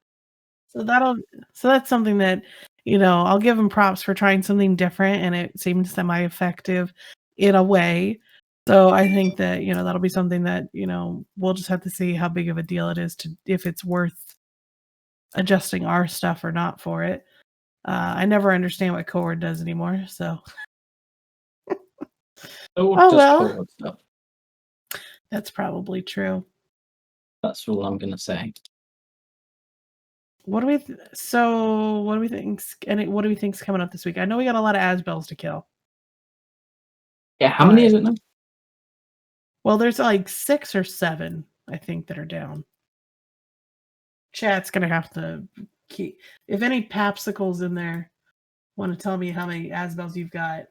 So that's something that, I'll give them props for trying something different, and it seemed semi-effective in a way. So I think that, that'll be something that, we'll just have to see how big of a deal it is, if it's worth adjusting our stuff or not for it. I never understand what Cohort does anymore, so. Oh well, forward stuff. that's probably true. That's all I'm gonna say. What do we think's coming up this week? I know we got a lot of Asbels to kill. Yeah, how many is it now? Well, there's like 6 or 7, I think, that are down. Chat's gonna have to keep. If any Papsicles in there want to tell me how many Asbels you've got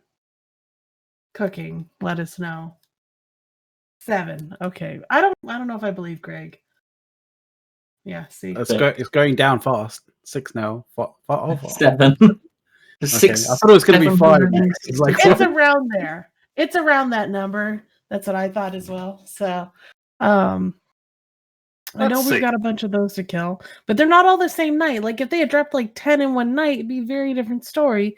cooking, let us know. 7. Okay. I don't know if I believe Greg. Yeah, see. It's going down fast. 6 now. 7. Okay. Six. I thought it was going to be 5. 760. It's like, It's around there. It's around that number. That's what I thought as well. So, I know we've got a bunch of those to kill, but they're not all the same night. Like, if they had dropped like 10 in one night, it'd be a very different story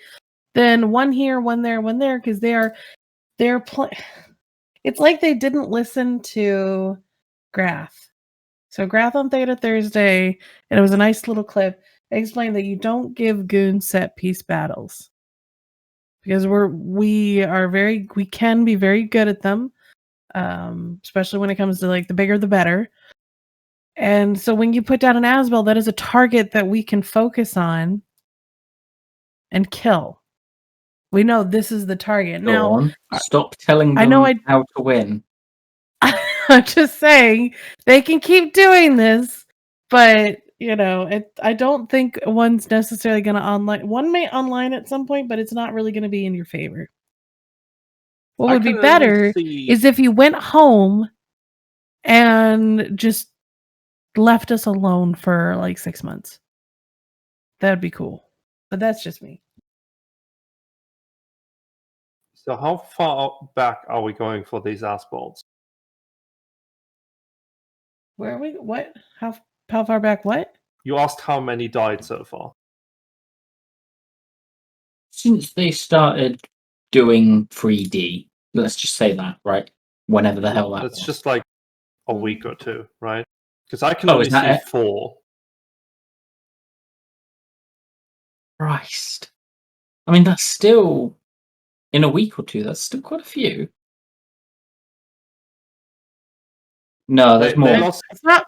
than one here, one there, one there, because they're it's like they didn't listen to Grath. So Grath on Theta Thursday, and it was a nice little clip, explained that you don't give goons set piece battles. Because we can be very good at them, especially when it comes to like the bigger the better. And so when you put down an Asbel, that is a target that we can focus on and kill. We know this is the target. Now, stop telling them how to win. I'm just saying they can keep doing this, but I don't think one's necessarily going to online. One may online at some point, but it's not really going to be in your favor. What would be better is if you went home and just left us alone for like 6 months. That'd be cool. But that's just me. So how far back are we going for these Asbolds? Where are we? What? How far back? What? You asked how many died so far. since they started doing 3D, let's just say that, right? Whenever the hell that It's was. just like a week or two, right? Because I can Oh, only is that see it? 4. Christ. I mean, that's still, in a week or two, that's still quite a few. No, there's They more. lost. It's not.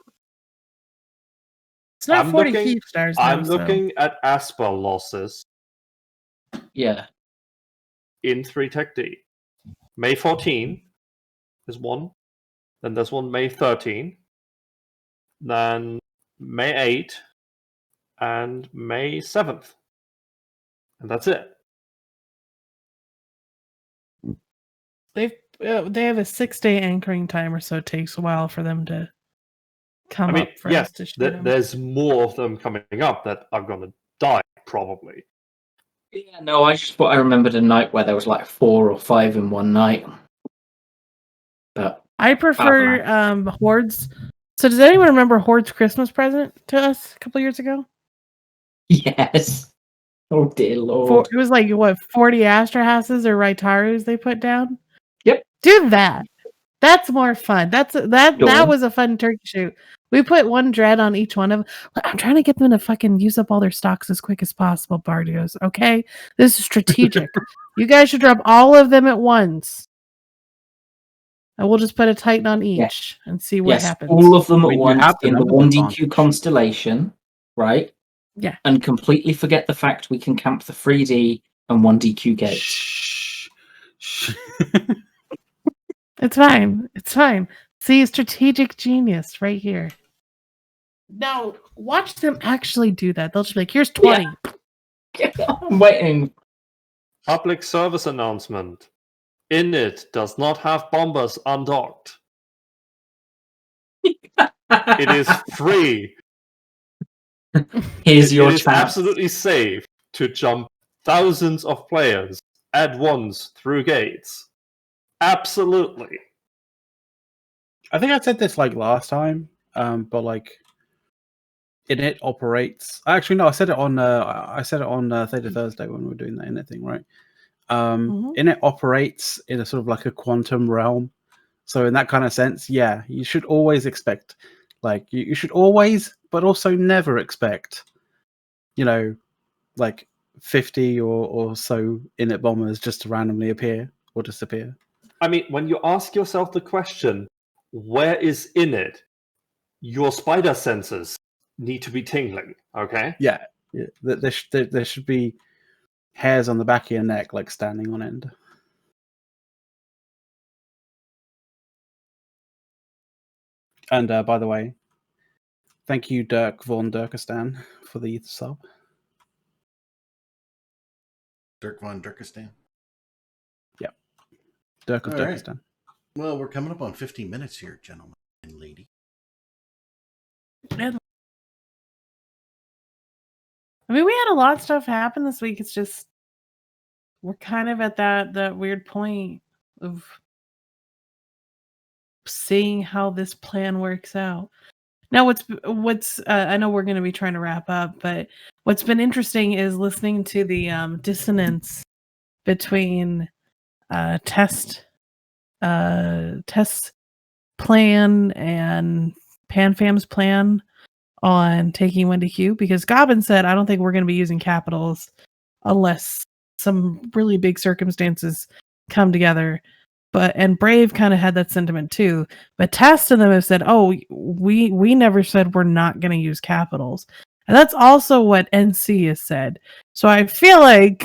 It's not I'm 40 looking- Keep Stars. I'm though, looking at Asper losses Yeah. in 3 Tech D. May 14 is one. Then there's one May 13. Then May 8 and May 7th. And that's it. They have a 6-day anchoring timer, so it takes a while for them to come I mean, up for yes, us to shoot them. there's more of them coming up that are going to die, probably. Yeah, no, I just thought I remembered a night where there was like 4 or 5 in one night. But I prefer Horde's. So does anyone remember Horde's Christmas present to us a couple years ago? yes. Oh dear lord. It was like what 40 Astra houses or Raitarus they put down. Yep. Do that. That's more fun. That Sure. was a fun turkey shoot. We put one dread on each one of them. I'm trying to get them to fucking use up all their stocks as quick as possible, Bardios. Okay? This is strategic. You guys should drop all of them at once. And we'll just put a Titan on each and see what Yes, happens. all of them I at mean, you once have the in the numbers 1DQ advantage. constellation, right? Yeah. And completely forget the fact we can camp the 3D and 1DQ gates. Shh. Shh. It's fine. It's fine. See, strategic genius right here. Now, watch them actually do that. They'll just be like, here's 20. I'm waiting. Public service announcement. Init does not have bombers undocked. It is free. Here's your It is chance. absolutely safe to jump thousands of players at once through gates. Absolutely. I think I said this like last time, but like Init operates. Actually, no, I said it on Theta Thursday when we were doing that Init thing, right? Init operates in a sort of like a quantum realm. So in that kind of sense, yeah, you should always expect, like you should always, but also never expect, like 50 or so Init bombers just to randomly appear or disappear. I mean, when you ask yourself the question, where is Init? Your spider senses need to be tingling, okay? Yeah. There should be hairs on the back of your neck, like standing on end. And by the way, thank you, Dirk von Dirkistan, for the sub. Dirk von Dirkistan. Dirk of All right. Dirkistan. Well, we're coming up on 15 minutes here, gentlemen and lady. I mean, we had a lot of stuff happen this week. It's just we're kind of at that weird point of seeing how this plan works out. Now, what's I know we're going to be trying to wrap up, but what's been interesting is listening to the dissonance between test plan and PanFam's plan on taking 1DQ, because Gobbin said, I don't think we're going to be using capitals unless some really big circumstances come together. And Brave kind of had that sentiment too. But Test and them have said, oh, we never said we're not going to use capitals. And that's also what NC has said. So I feel like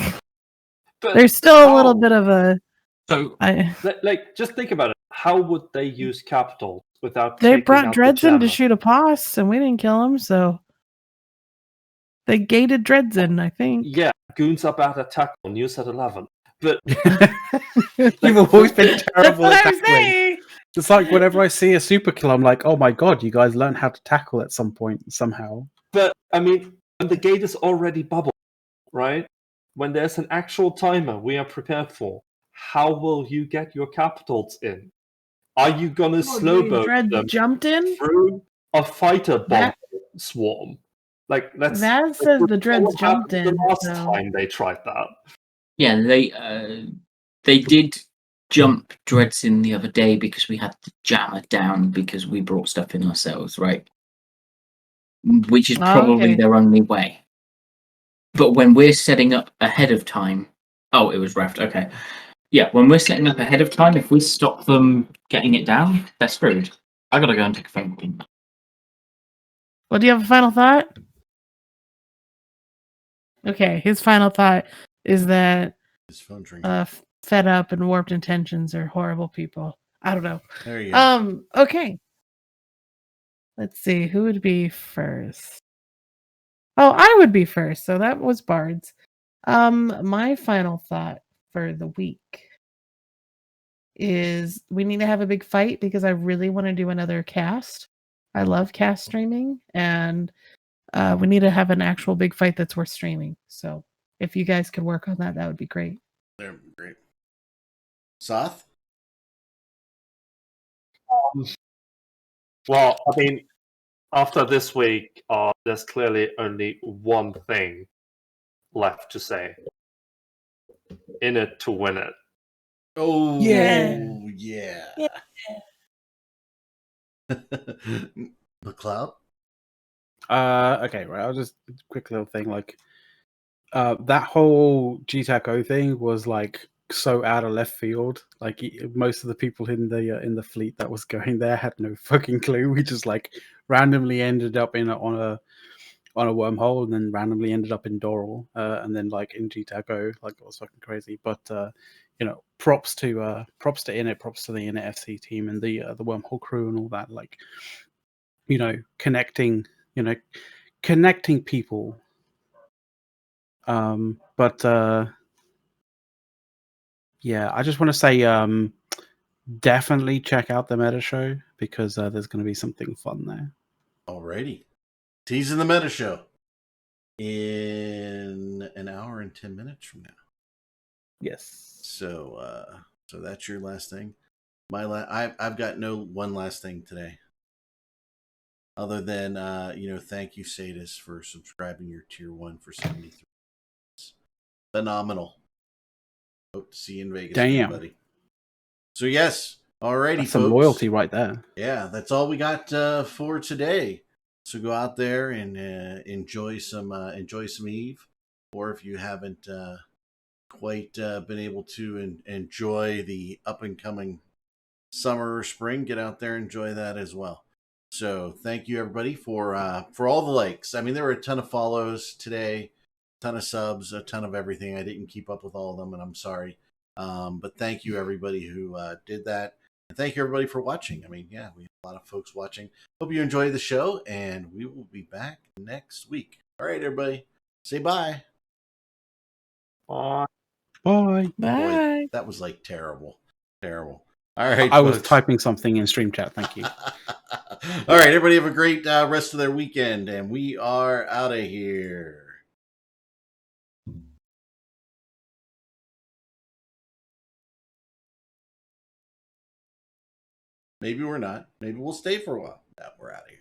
But there's still a how? little bit of a... So Like, just think about it. How would they use capital without They taking brought out Dreads the in to jammer? shoot a Poss, and we didn't kill him, so they gated Dreads in, I think. Yeah, goons are bad at tackle, news at 11. But You've always been That's terrible what at I'm tackling. saying. It's like whenever I see a super kill, I'm like, oh my god, you guys learned how to tackle at some point somehow. I mean, when the gate is already bubbled, right? When there's an actual timer we are prepared for, how will you get your capitals in? Are you gonna slow boat Dread them jumped in. through a fighter bomb That- swarm? Like that's That says the Dreads what happened jumped in. the last so- time they tried that. Yeah, they did jump Dreads in the other day because we had the jammer down because we brought stuff in ourselves, right? Which is probably Okay. their only way. But when we're setting up ahead of time, oh, it was Raft. Okay, yeah. When we're setting up ahead of time, if we stop them getting it down, they're screwed. I gotta go and take a phone call. Well, do you have a final thought? Okay, his final thought is that His phone's ringing. Fed Up and Warped Intentions are horrible people. I don't know. There you go. Okay. Let's see, who would be first? Oh, I would be first. So that was Bards. My final thought for the week is we need to have a big fight because I really want to do another cast. I love cast streaming, and we need to have an actual big fight that's worth streaming. So if you guys could work on that, that would be great. There, great. Soth? Well, I mean, after this week, there's clearly only one thing left to say. In it to win it. Oh, Yeah. yeah. McLeod? Okay, right. I'll just quick little thing like that whole GTACO thing was like so out of left field. Like most of the people in the fleet that was going there had no fucking clue. We just like randomly ended up on a wormhole and then randomly ended up in Doral and then like in GTACO. Like it was fucking crazy. But you know, props to Init, props to the Init FC team and the wormhole crew and all that. Like, you know, connecting people. But yeah, I just want to say definitely check out the Meta Show because there's going to be something fun there. Alrighty. Teasing the Meta Show in an hour and 10 minutes from now. Yes. So that's your last thing. I've got one last thing today. Other than thank you, Sadis, for subscribing your tier 1 for 73 months. Phenomenal. Hope to see you in Vegas, everybody. So yes, alrighty, that's folks. some loyalty right there. Yeah, that's all we got for today. So go out there and enjoy some Eve, or if you haven't quite been able to enjoy the up and coming summer or spring, get out there and enjoy that as well. So thank you everybody for all the likes. I mean, there were a ton of follows today, a ton of subs, a ton of everything. I didn't keep up with all of them, and I'm sorry. But thank you everybody who did that. And thank you everybody for watching. I mean, yeah, we have a lot of folks watching. Hope you enjoy the show, and we will be back next week. All right, everybody. Say bye. Bye. Bye. Bye. Boy, that was like terrible. Terrible. All right, I was folks. typing something in stream chat. Thank you. All right, everybody have a great rest of their weekend, and we are out of here. Maybe we're not. Maybe we'll stay for a while. No, we're out of here.